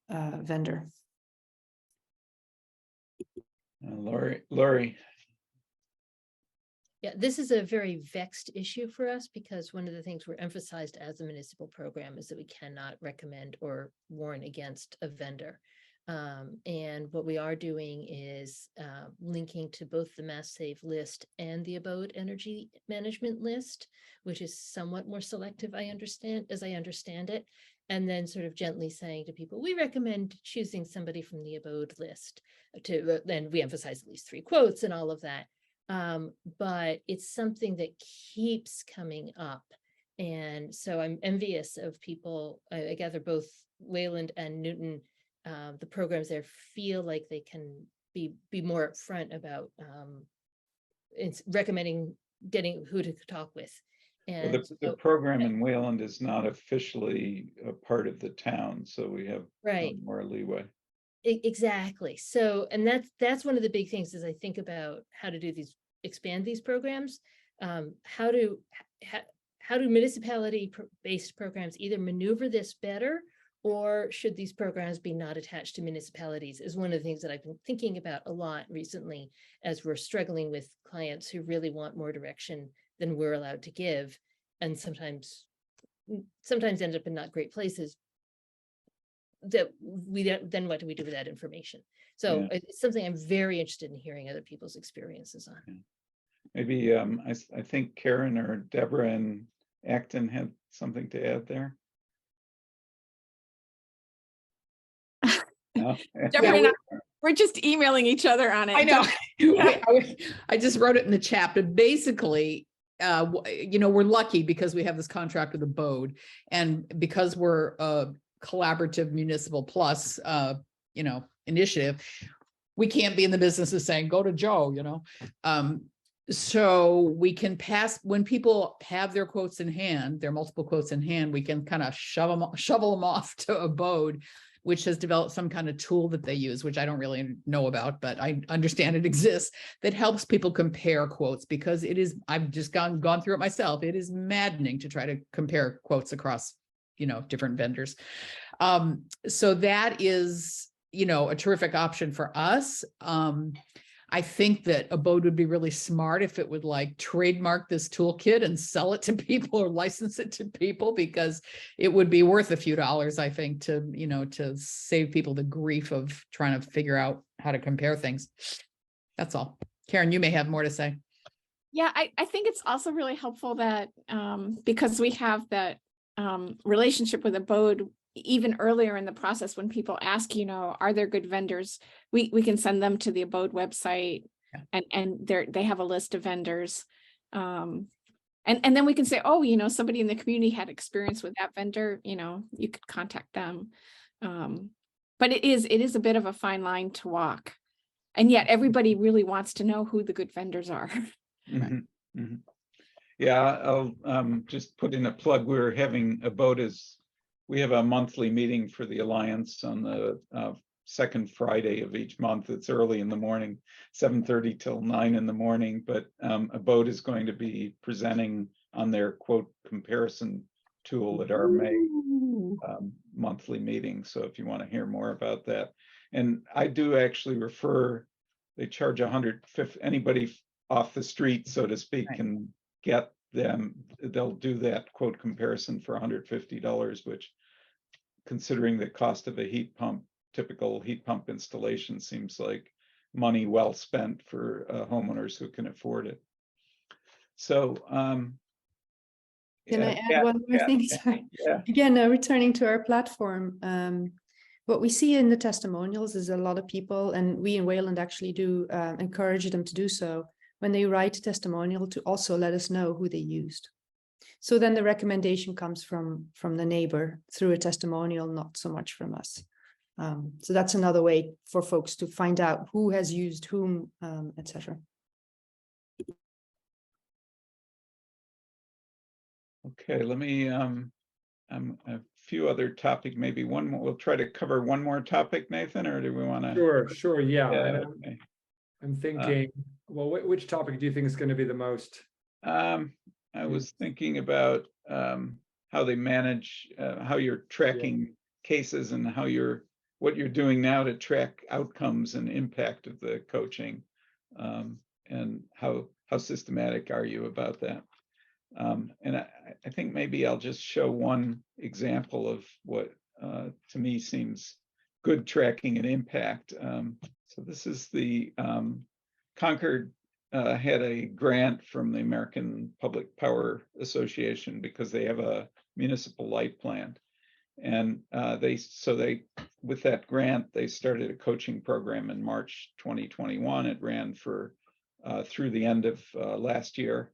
[SPEAKER 10] vendor.
[SPEAKER 2] Lori.
[SPEAKER 3] Yeah, this is a very vexed issue for us, because one of the things we're emphasized as a municipal program is that we cannot recommend or warn against a vendor. And what we are doing is linking to both the Mass Save list and the Abode Energy Management list, which is somewhat more selective, as I understand it. And then sort of gently saying to people, we recommend choosing somebody from the Abode list then we emphasize at least 3 quotes and all of that. But it's something that keeps coming up. And so I'm envious of people, I gather both Wayland and Newton, the programs there feel like they can be more upfront about it's recommending getting who to talk with. And
[SPEAKER 2] Well, the program in Wayland is not officially a part of the town, so we have more leeway.
[SPEAKER 3] Exactly. So, and that's one of the big things as I think about how to do expand these programs. How do municipality-based programs either maneuver this better, or should these programs be not attached to municipalities, is one of the things that I've been thinking about a lot recently, as we're struggling with clients who really want more direction than we're allowed to give, and sometimes end up in not great places. That then what do we do with that information? So it's something I'm very interested in hearing other people's experiences on.
[SPEAKER 2] Yeah. Maybe I think Karen or Deborah in Acton had something to add there. No?
[SPEAKER 5] Deborah and we're just emailing each other on it.
[SPEAKER 4] I know. I just wrote it in the chat, but basically, we're lucky because we have this contract with Abode, and because we're a collaborative municipal plus, initiative, we can't be in the business of saying, go to Joe, so we can pass, when people have their quotes in hand, their multiple quotes in hand, we can kind of shovel them off to Abode, which has developed some kind of tool that they use, which I don't really know about, but I understand it exists, that helps people compare quotes, because it is, I've just gone through it myself. It is maddening to try to compare quotes across, different vendors. So that is, a terrific option for us. I think that Abode would be really smart if it would trademark this toolkit and sell it to people or license it to people, because it would be worth a few dollars, I think, to save people the grief of trying to figure out how to compare things. That's all. Karen, you may have more to say.
[SPEAKER 5] Yeah, I think it's also really helpful that because we have that relationship with Abode, even earlier in the process, when people ask, are there good vendors, we can send them to the Abode website, and they have a list of vendors. And then we can say, oh, somebody in the community had experience with that vendor, you could contact them. But it is a bit of a fine line to walk. And yet everybody really wants to know who the good vendors are.
[SPEAKER 2] Mm-hmm. Mm-hmm. Yeah, I'll just put in a plug. We're having a we have a monthly meeting for the Alliance on the second Friday of each month. It's early in the morning, 7:30 till 9 in the morning, but Abode is going to be presenting on their quote comparison tool at our May monthly meeting. So if you want to hear more about that. And I do actually refer, they charge 150, anybody off the street, so to speak,
[SPEAKER 4] Right.
[SPEAKER 2] can get them, they'll do that quote comparison for $150, which considering the cost of a heat pump, typical heat pump installation seems like money well spent for homeowners who can afford it. So
[SPEAKER 10] Can I add one more
[SPEAKER 2] yeah,
[SPEAKER 10] thing?
[SPEAKER 2] yeah,
[SPEAKER 10] Sorry.
[SPEAKER 2] yeah.
[SPEAKER 10] Again, returning to our platform, what we see in the testimonials is a lot of people, and we in Wayland actually do encourage them to do so when they write a testimonial, to also let us know who they used. So then the recommendation comes from the neighbor through a testimonial, not so much from us. So that's another way for folks to find out who has used whom, etc.
[SPEAKER 2] Okay, let me a few other topic, maybe one more. We'll try to cover one more topic, Nathan, or do we want to?
[SPEAKER 1] Sure, yeah.
[SPEAKER 2] Yeah,
[SPEAKER 1] And
[SPEAKER 2] okay.
[SPEAKER 1] I'm thinking, well, which topic do you think is going to be the most?
[SPEAKER 2] I was thinking about how they manage, how you're tracking cases and how what you're doing now to track outcomes and impact of the coaching, and how systematic are you about that? And I think maybe I'll just show one example of what to me seems good tracking and impact. So this is the Concord had a grant from the American Public Power Association because they have a municipal light plant. And with that grant, they started a coaching program in March 2021. It ran for through the end of last year.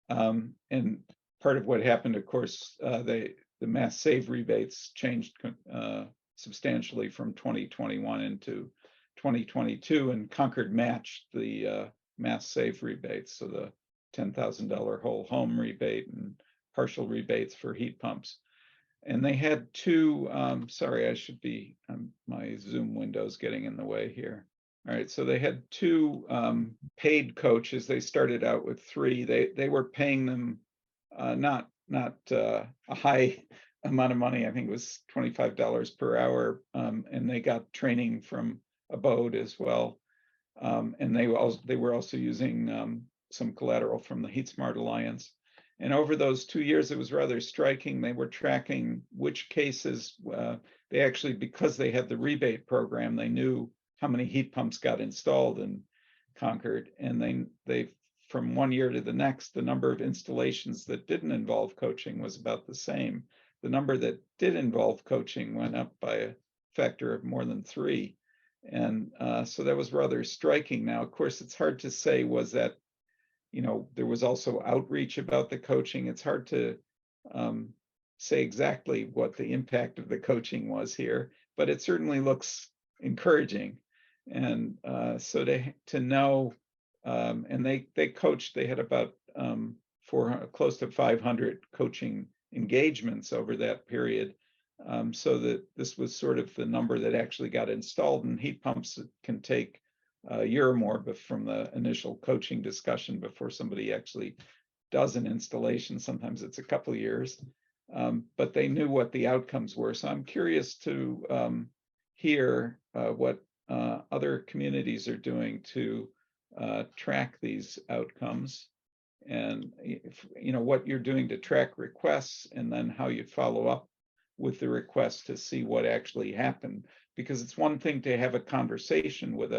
[SPEAKER 2] And part of what happened, of course, the mass save rebates changed substantially from 2021 into 2022, and Concord matched the mass save rebates, so the $10,000 whole home rebate and partial rebates for heat pumps. And they had two, sorry, I should be, my Zoom window's getting in the way here. All right, so they had two paid coaches. They started out with 3. They were paying them not a high amount of money. I think it was $25 per hour, and they got training from Abode as well. And they were also using some collateral from the HeatSmart Alliance. And over those 2 years, it was rather striking. They were tracking which cases they actually, because they had the rebate program, they knew how many heat pumps got installed in Concord. And they from one year to the next, the number of installations that didn't involve coaching was about the same. The number that did involve coaching went up by a factor of more than 3. And so that was rather striking. Now, of course, it's hard to say, was that, there was also outreach about the coaching. It's hard to say exactly what the impact of the coaching was here, but it certainly looks encouraging. And so to know, and they coached, they had about 400, close to 500 coaching engagements over that period. So that this was sort of the number that actually got installed, and heat pumps can take a year or more from the initial coaching discussion before somebody actually does an installation. Sometimes it's a couple of years, but they knew what the outcomes were. So I'm curious to hear what other communities are doing to track these outcomes, and what you're doing to track requests, and then how you follow up with the request to see what actually happened. Because it's one thing to have a conversation with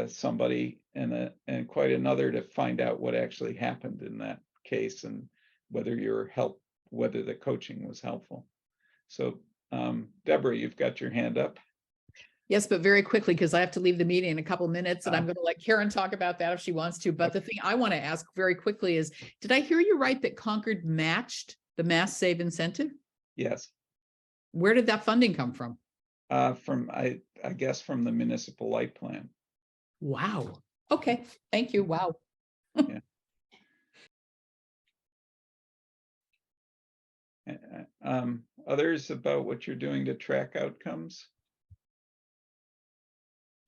[SPEAKER 2] somebody, and quite another to find out what actually happened in that case, and whether the coaching was helpful. So Deborah, you've got your hand up.
[SPEAKER 4] Yes, but very quickly, because I have to leave the meeting in a couple minutes, and I'm going to let Karen talk about that if she wants to. But the thing I want to ask very quickly is, did I hear you right that Concord matched the mass save incentive?
[SPEAKER 2] Yes.
[SPEAKER 4] Where did that funding come from?
[SPEAKER 2] From I guess from the municipal light plan.
[SPEAKER 4] Wow. Okay. Thank you. Wow.
[SPEAKER 2] Yeah. Others about what you're doing to track outcomes?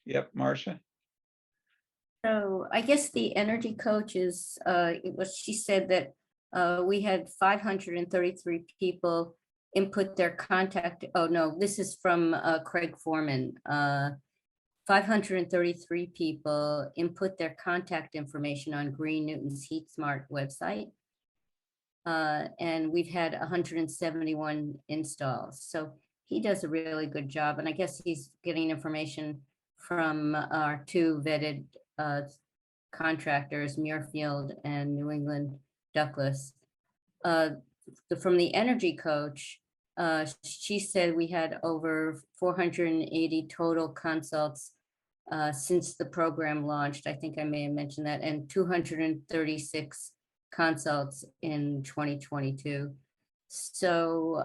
[SPEAKER 2] Yep, Marcia.
[SPEAKER 7] So I guess the energy coaches, she said that we had 533 people input their contact. Oh, no, this is from Craig Foreman. 533 people input their contact information on Green Newton's HeatSmart website. And we've had 171 installs. So he does a really good job. And I guess he's getting information from our two vetted contractors, Muirfield and New England Douglas. From the energy coach, she said we had over 480 total consults since the program launched. I think I may have mentioned that, and 236 consults in 2022. So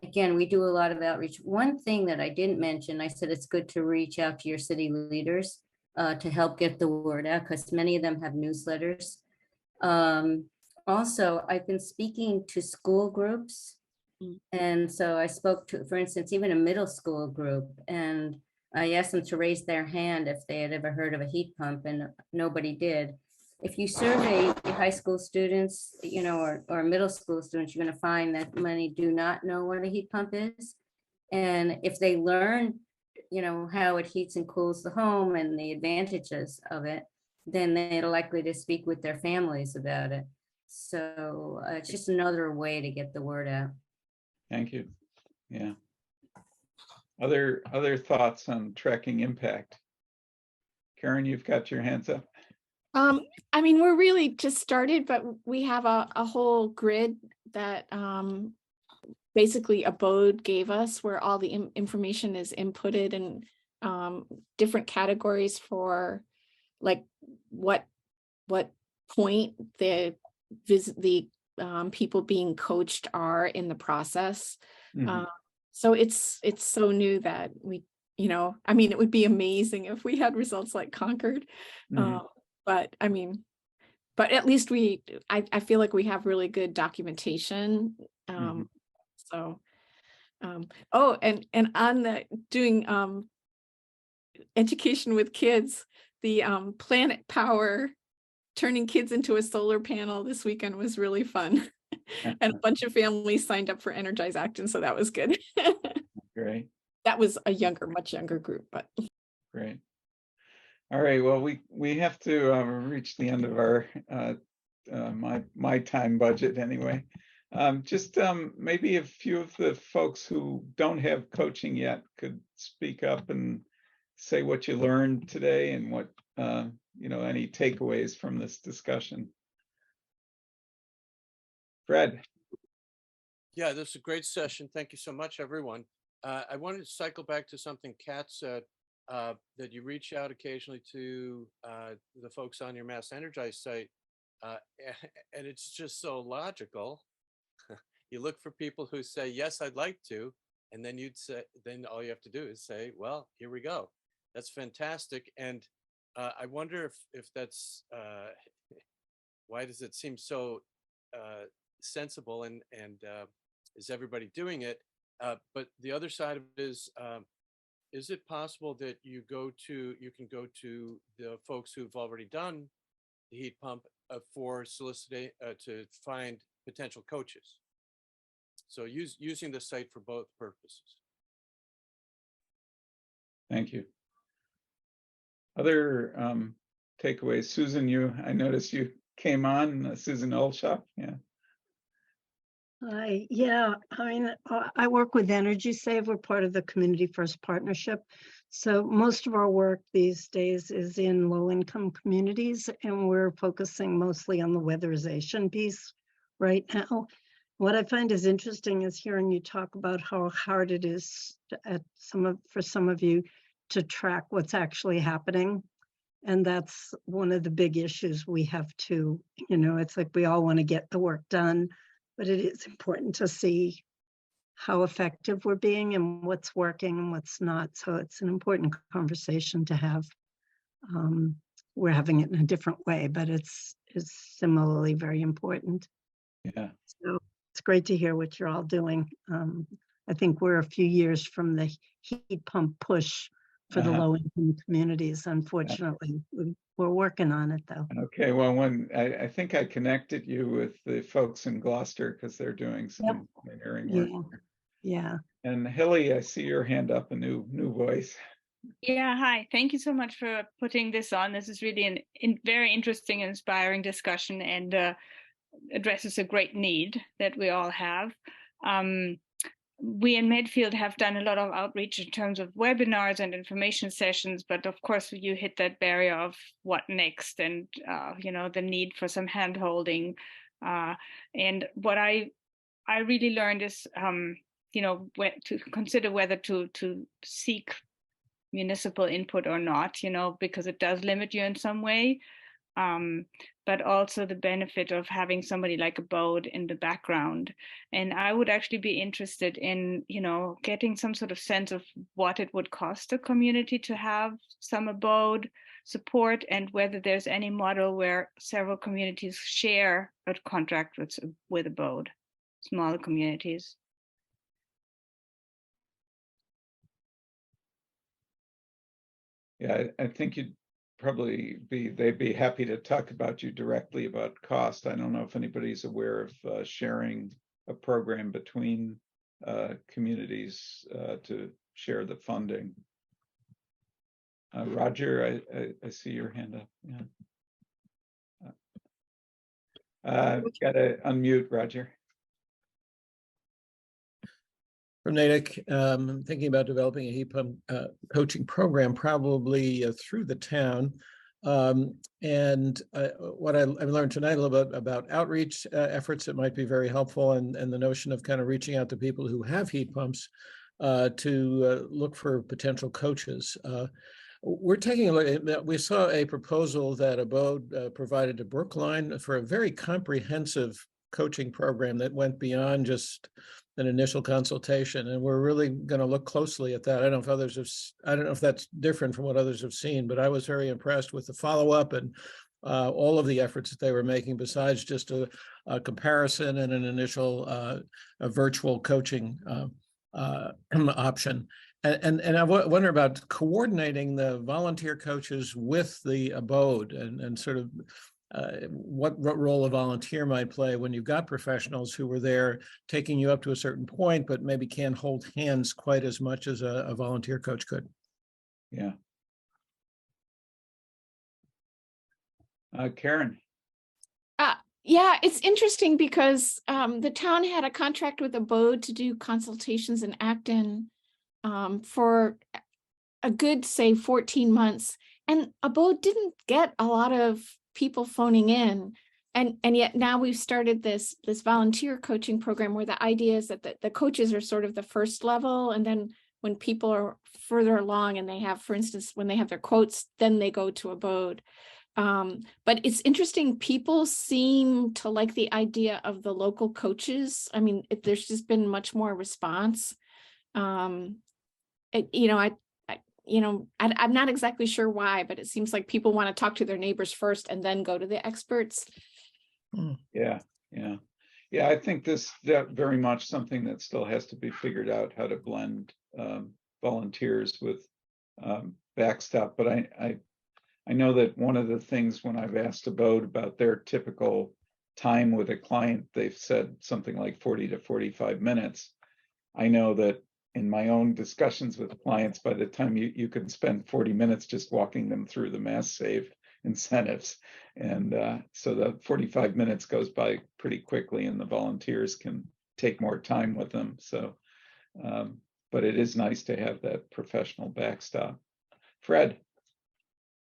[SPEAKER 7] again, we do a lot of outreach. One thing that I didn't mention, I said it's good to reach out to your city leaders to help get the word out, because many of them have newsletters. Also, I've been speaking to school groups. And so I spoke to, for instance, even a middle school group, and I asked them to raise their hand if they had ever heard of a heat pump, and nobody did. If you survey high school students, you know, or middle school students, you're going to find that many do not know what a heat pump is. And if they learn, you know, how it heats and cools the home and the advantages of it, then they're likely to speak with their families about it. So it's just another way to get the word out.
[SPEAKER 2] Thank you. Yeah. Other thoughts on tracking impact? Karen, you've got your hands up.
[SPEAKER 5] I mean, we're really just started, but we have a whole grid that basically Abode gave us, where all the information is inputted, and different categories for like what point the people being coached are in the process. So it's so new that we, you know, I mean, it would be amazing if we had results like Concord. But I mean, but at least I feel like we have really good documentation. So, oh, and on the doing education with kids, the Planet Power turning kids into a solar panel this weekend was really fun. And a bunch of families signed up for Energize Acton, so that was good.
[SPEAKER 2] Great.
[SPEAKER 5] That was a much younger group, but
[SPEAKER 2] Great. All right. Well, we have to reach the end of our my time budget anyway. Just maybe a few of the folks who don't have coaching yet could speak up and say what you learned today and what you know, any takeaways from this discussion. Fred.
[SPEAKER 6] Yeah, this is a great session. Thank you so much, everyone. I wanted to cycle back to something Kat said, that you reach out occasionally to the folks on your Mass Energize site, and it's just so logical. You look for people who say, yes, I'd like to, and then then all you have to do is say, well, here we go. That's fantastic. And I wonder if that's, why does it seem so sensible, and is everybody doing it? But the other side of it is it possible that you can go to the folks who've already done the heat pump for soliciting to find potential coaches? So using the site for both purposes.
[SPEAKER 2] Thank you. Other takeaways? Susan, I noticed you came on, Susan Olshop. Yeah.
[SPEAKER 12] Yeah, I mean, I work with Energy Save. We're part of the Community First Partnership. So most of our work these days is in low-income communities, and we're focusing mostly on the weatherization piece right now. What I find is interesting is hearing you talk about how hard it is for some of you to track what's actually happening. And that's one of the big issues we have too. You know, it's like we all want to get the work done, but it is important to see how effective we're being and what's working and what's not. So it's an important conversation to have. We're having it in a different way, but it's similarly very important.
[SPEAKER 2] Yeah.
[SPEAKER 12] it's great to hear what you're all doing. I think we're a few years from the heat pump push for the low-income communities. Unfortunately, we're working on it though.
[SPEAKER 2] Okay, well, when I think I connected you with the folks in Gloucester because they're doing some engineering work.
[SPEAKER 12] Yeah.
[SPEAKER 2] And Hilly, I see your hand up, a new voice.
[SPEAKER 13] Yeah, hi. Thank you so much for putting this on. This is really a very interesting and inspiring discussion, and addresses a great need that we all have. We in Medfield have done a lot of outreach in terms of webinars and information sessions, but of course you hit that barrier of what next, and the need for some hand holding. And what I really learned is to consider whether to seek municipal input or not, because it does limit you in some way. But also the benefit of having somebody like a Bode in the background. And I would actually be interested in, getting some sort of sense of what it would cost a community to have some Abode support, and whether there's any model where several communities share a contract with Abode, smaller communities.
[SPEAKER 2] Yeah, I think they'd be happy to talk about you directly about cost. I don't know if anybody's aware of sharing a program between communities to share the funding. Roger, I see your hand up. Yeah. Gotta unmute, Roger.
[SPEAKER 14] From Natick, thinking about developing a heat pump coaching program, probably through the town. And what I've learned tonight a little bit about outreach efforts that might be very helpful, and the notion of kind of reaching out to people who have heat pumps to look for potential coaches. We're taking a look. We saw a proposal that Abode provided to Brookline for a very comprehensive coaching program that went beyond just an initial consultation, and we're really going to look closely at that. I don't know if that's different from what others have seen, but I was very impressed with the follow-up and all of the efforts that they were making, besides just a comparison and an initial a virtual coaching option. And I wonder about coordinating the volunteer coaches with the Abode, and sort of what role a volunteer might play when you've got professionals who were there taking you up to a certain point, but maybe can't hold hands quite as much as a volunteer coach could.
[SPEAKER 2] Yeah. Karen.
[SPEAKER 5] Yeah, it's interesting because the town had a contract with Abode to do consultations in Acton for a good, say, 14 months. And Abode didn't get a lot of people phoning in. And yet now we've started this volunteer coaching program where the idea is that the coaches are sort of the first level. And then when people are further along and they have, for instance, when they have their quotes, then they go to Abode. But it's interesting, people seem to like the idea of the local coaches. I mean, there's just been much more response. I'm not exactly sure why, but it seems like people want to talk to their neighbors first and then go to the experts.
[SPEAKER 2] Yeah. I think that very much something that still has to be figured out, how to blend volunteers with backstop. But I know that one of the things when I've asked Abode about their typical time with a client, they've said something like 40 to 45 minutes. I know that in my own discussions with clients, by the time you can spend 40 minutes just walking them through the mass save incentives. And so the 45 minutes goes by pretty quickly, and the volunteers can take more time with them. So, but it is nice to have that professional backstop. Fred.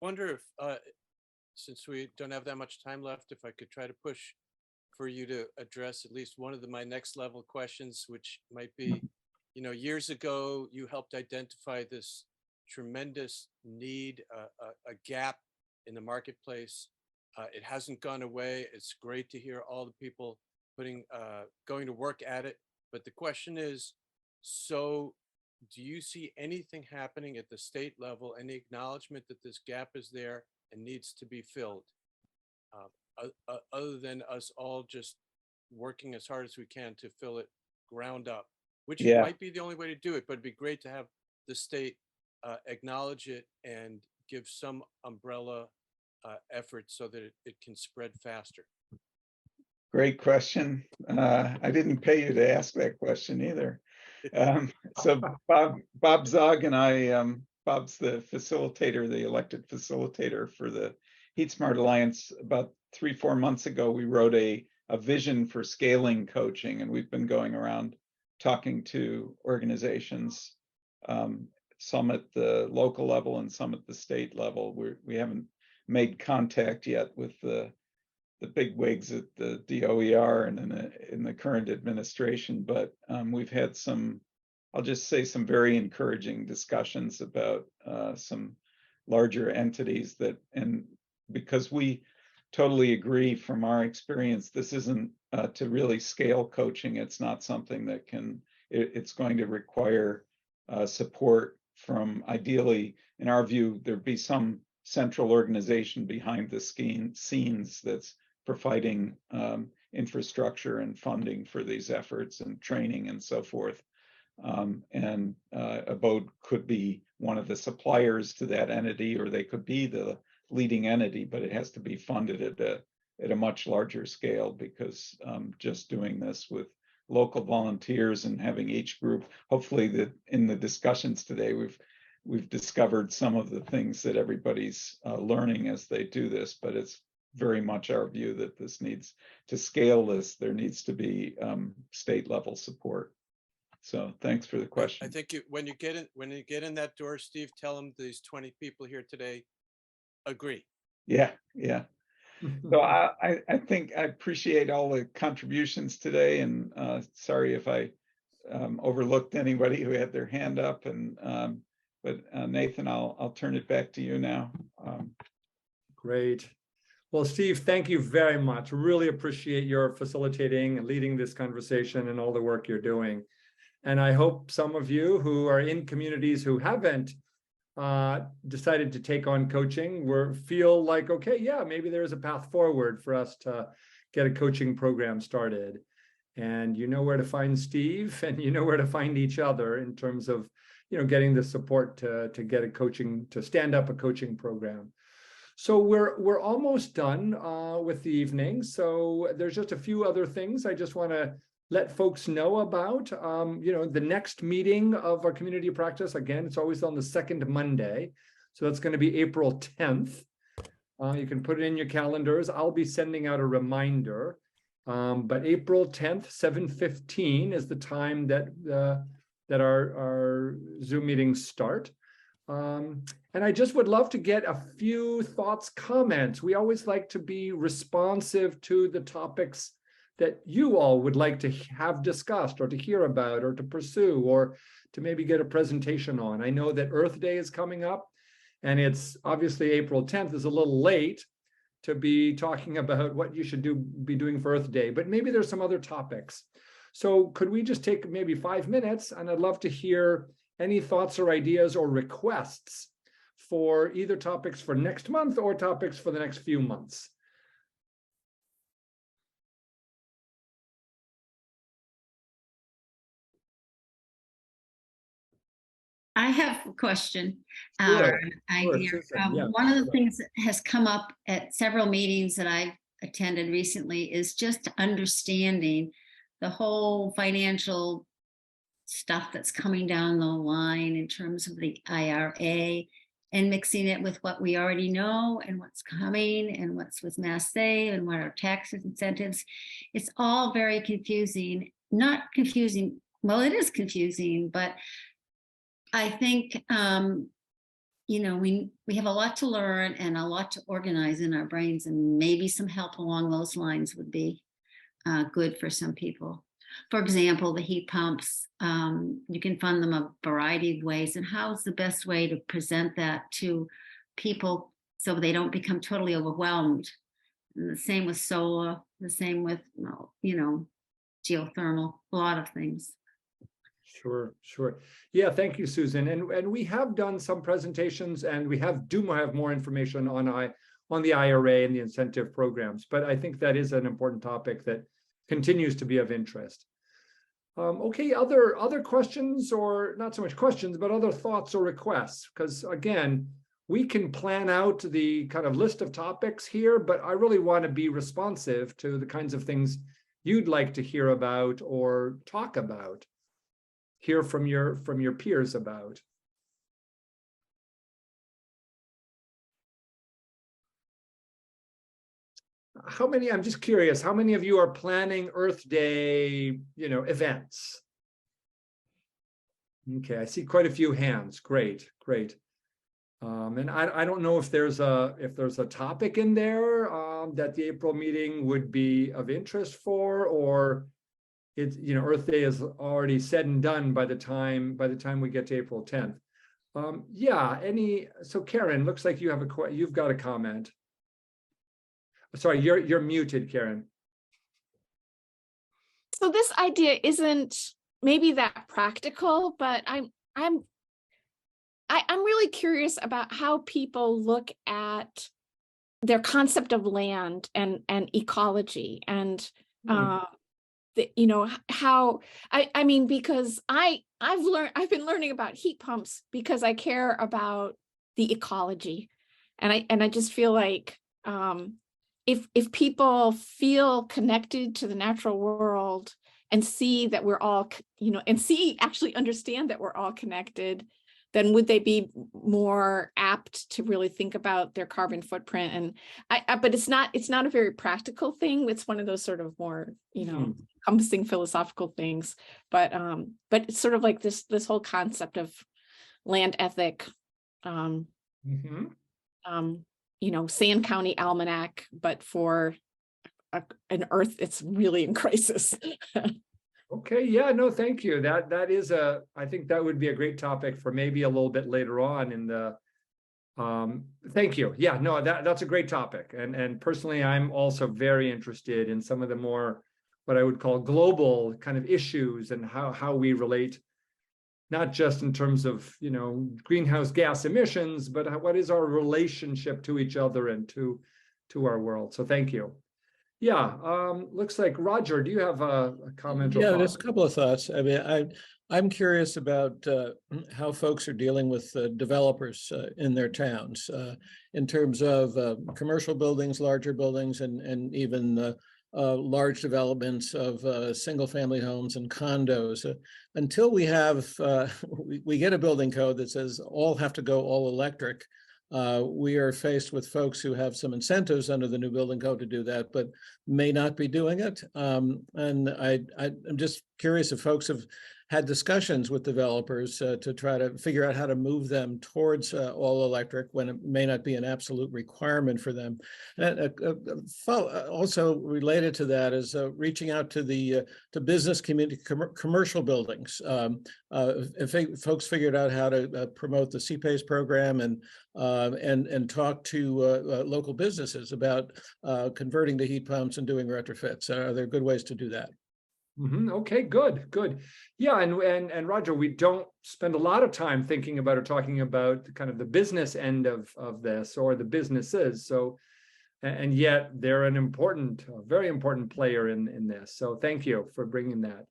[SPEAKER 6] Wonder if, since we don't have that much time left, if I could try to push for you to address at least one of my next level questions, which might be, years ago, you helped identify this tremendous need, a gap in the marketplace. It hasn't gone away. It's great to hear all the people going to work at it. But the question is, so do you see anything happening at the state level, any acknowledgement that this gap is there and needs to be filled, other than us all just working as hard as we can to fill it ground up, which
[SPEAKER 2] Yeah.
[SPEAKER 6] might be the only way to do it, but it'd be great to have the state acknowledge it and give some umbrella effort so that it can spread faster.
[SPEAKER 2] Great question. I didn't pay you to ask that question either. So Bob Zog and I, Bob's the facilitator, the elected facilitator for the HeatSmart Alliance. About 3-4 months ago, we wrote a vision for scaling coaching, and we've been going around talking to organizations, some at the local level and some at the state level. We haven't made contact yet with the big wigs at the DOER and in the current administration, but we've had some, I'll just say, some very encouraging discussions about some larger entities that, and because we totally agree from our experience, this isn't to really scale coaching. It's not something that it's going to require support from, ideally, in our view, there'd be some central organization behind the scenes that's providing infrastructure and funding for these efforts and training and so forth. And Abode could be one of the suppliers to that entity, or they could be the leading entity, but it has to be funded at a much larger scale, because just doing this with local volunteers and having each group, hopefully in the discussions today, we've discovered some of the things that everybody's learning as they do this, but it's very much our view that this needs to scale this. There needs to be state level support. So thanks for the question.
[SPEAKER 6] I think when you get in that door, Steve, tell them these 20 people here today agree.
[SPEAKER 2] Yeah. So I think I appreciate all the contributions today, and sorry if I overlooked anybody who had their hand up. And but Nathan, I'll turn it back to you now.
[SPEAKER 1] Great. Well, Steve, thank you very much. Really appreciate your facilitating and leading this conversation and all the work you're doing. And I hope some of you who are in communities who haven't decided to take on coaching feel like, okay, yeah, maybe there is a path forward for us to get a coaching program started. And you know where to find Steve, and you know where to find each other in terms of, getting the support to get to stand up a coaching program. So we're almost done with the evening. So there's just a few other things I just want to let folks know about. The next meeting of our community practice, again, it's always on the second Monday. So that's going to be April 10th. You can put it in your calendars. I'll be sending out a reminder. But April 10th, 7:15 is the time that our Zoom meetings start. And I just would love to get a few thoughts, comments. We always like to be responsive to the topics that you all would like to have discussed or to hear about or to pursue or to maybe get a presentation on. I know that Earth Day is coming up, and it's obviously April 10th is a little late to be talking about what you should be doing for Earth Day, but maybe there's some other topics. So could we just take maybe 5 minutes, and I'd love to hear any thoughts or ideas or requests for either topics for next month or topics for the next few months.
[SPEAKER 8] I have a question,
[SPEAKER 1] Sure.
[SPEAKER 8] idea.
[SPEAKER 1] Sure, yeah,
[SPEAKER 8] one of the things that has come up at several meetings that I've attended recently is just understanding the whole financial stuff that's coming down the line in terms of the IRA, and mixing it with what we already know and what's coming and what's with Mass Save and what are tax incentives. It's all very confusing. Not confusing. Well, it is confusing, but I think, we have a lot to learn and a lot to organize in our brains, and maybe some help along those lines would be good for some people. For example, the heat pumps, you can fund them a variety of ways. And how's the best way to present that to people so they don't become totally overwhelmed? And the same with solar, the same with, geothermal, a lot of things.
[SPEAKER 1] Sure. Yeah, thank you, Susan. And we have done some presentations, and we do have more information on the IRA and the incentive programs. But I think that is an important topic that continues to be of interest. Okay, other questions, or not so much questions, but other thoughts or requests? Because again, we can plan out the kind of list of topics here, but I really want to be responsive to the kinds of things you'd like to hear about or talk about, hear from your peers about. How many, I'm just curious, how many of you are planning Earth Day, events? Okay, I see quite a few hands. Great, great. And I don't know if there's a topic in there that the April meeting would be of interest for, or it's, Earth Day is already said and done by the time we get to April 10th. Yeah, so Karen, looks like you've got a comment. Sorry, you're muted, Karen.
[SPEAKER 5] So this idea isn't maybe that practical, but I'm really curious about how people look at their concept of land and ecology, and how I mean, because I've been learning about heat pumps because I care about the ecology, and I just feel like if people feel connected to the natural world and see that we're all, actually understand that we're all connected, then would they be more apt to really think about their carbon footprint? And but it's not a very practical thing. It's one of those sort of more, encompassing philosophical things. But it's sort of like this whole concept of land ethic, Sand County Almanac, but for an Earth that's really in crisis.
[SPEAKER 1] Okay, yeah, no, thank you. That is I think that would be a great topic for maybe a little bit later on in the, thank you. Yeah, no, that's a great topic. And personally, I'm also very interested in some of the more, what I would call global kind of issues, and how we relate, not just in terms of, greenhouse gas emissions, but what is our relationship to each other and to our world. So thank you. Yeah, looks like Roger, do you have a comment?
[SPEAKER 14] Yeah, there's a couple of thoughts. I mean, I'm curious about how folks are dealing with developers in their towns in terms of commercial buildings, larger buildings, and even large developments of single-family homes and condos. Until we have we get a building code that says all have to go all electric. We are faced with folks who have some incentives under the new building code to do that, but may not be doing it. And I'm just curious if folks have had discussions with developers to try to figure out how to move them towards all electric when it may not be an absolute requirement for them. And also related to that is reaching out to the business community, commercial buildings. If folks figured out how to promote the CPACE program and talk to local businesses about converting to heat pumps and doing retrofits, are there good ways to do that?
[SPEAKER 1] Okay, good. Yeah, and Roger, we don't spend a lot of time thinking about or talking about kind of the business end of this, or the businesses. So, and yet they're an very important player in this. So thank you for bringing that.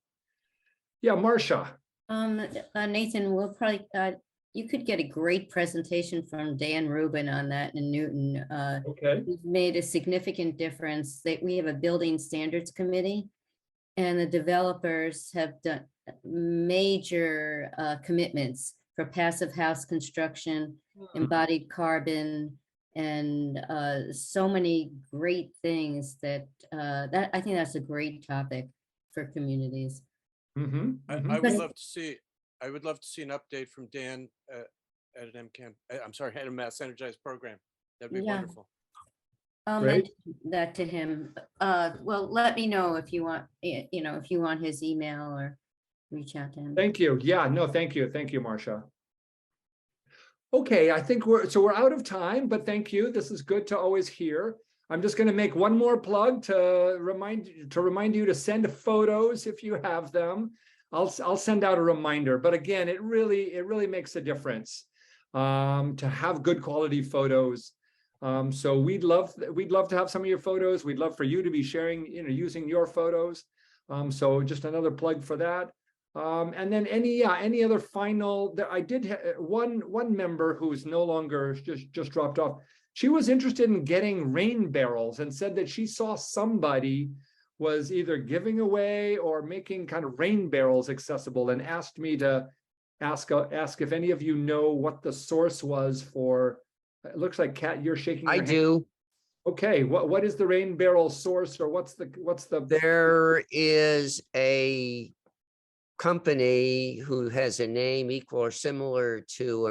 [SPEAKER 1] Yeah, Marcia.
[SPEAKER 7] Nathan, we'll probably you could get a great presentation from Dan Rubin on that in Newton.
[SPEAKER 1] Okay.
[SPEAKER 7] We've made a significant difference. We have a building standards committee, and the developers have done major commitments for passive house construction, embodied carbon, and so many great things that I think that's a great topic for communities.
[SPEAKER 6] I would love to see. I would love to see an update from Dan at an MCAM. I'm sorry, at a Mass Energized program. That'd be wonderful.
[SPEAKER 7] I'll mention that to him. Well, let me know if you want, if you want his email, or reach out to him.
[SPEAKER 1] Thank you. Yeah, no, thank you, Marcia. Okay, I think we're out of time, but thank you. This is good to always hear. I'm just going to make one more plug to remind you to send photos if you have them. I'll send out a reminder, but again, it really makes a difference to have good quality photos So we'd love to have some of your photos. We'd love for you to be sharing, using your photos. So just another plug for that. And then any other final, I did one member who's no longer, just dropped off. She was interested in getting rain barrels and said that she saw somebody was either giving away or making kind of rain barrels accessible, and asked me to ask if any of you know what the source was for. It looks like Kat, you're shaking your
[SPEAKER 11] I
[SPEAKER 1] hand.
[SPEAKER 11] do.
[SPEAKER 1] Okay, what is the rain barrel source, or what's the?
[SPEAKER 11] There is a company who has a name equal or similar to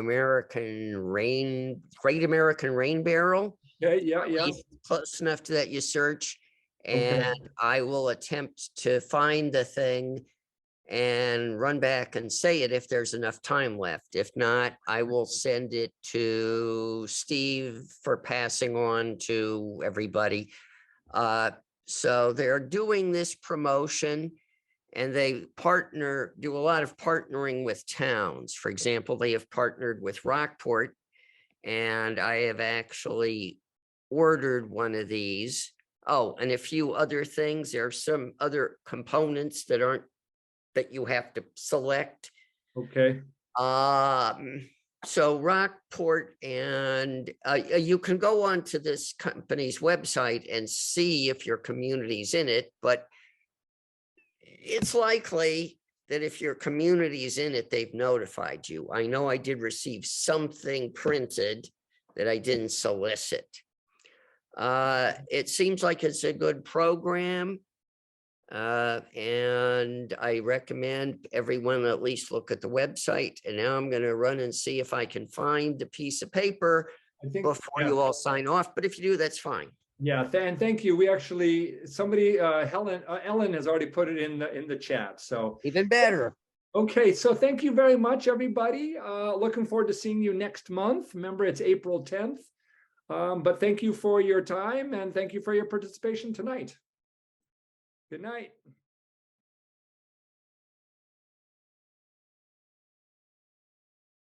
[SPEAKER 11] Great American Rain Barrel.
[SPEAKER 1] Yeah.
[SPEAKER 11] Close enough to that you search,
[SPEAKER 1] Okay.
[SPEAKER 11] and I will attempt to find the thing and run back and say it if there's enough time left. If not, I will send it to Steve for passing on to everybody. So they're doing this promotion, and they do a lot of partnering with towns. For example, they have partnered with Rockport, and I have actually ordered one of these. Oh, and a few other things. There are some other components that you have to select.
[SPEAKER 1] Okay.
[SPEAKER 11] So Rockport, and you can go onto this company's website and see if your community's in it, but it's likely that if your community is in it, they've notified you. I know I did receive something printed that I didn't solicit. It seems like it's a good program. And I recommend everyone at least look at the website. And now I'm going to run and see if I can find the piece of paper before you all sign off. But if you do, that's fine.
[SPEAKER 1] Yeah, and thank you. We actually, Ellen has already put it in the chat. So
[SPEAKER 11] even better.
[SPEAKER 1] Okay, so thank you very much, everybody. Looking forward to seeing you next month. Remember, it's April 10th. But thank you for your time, and thank you for your participation tonight. Good night.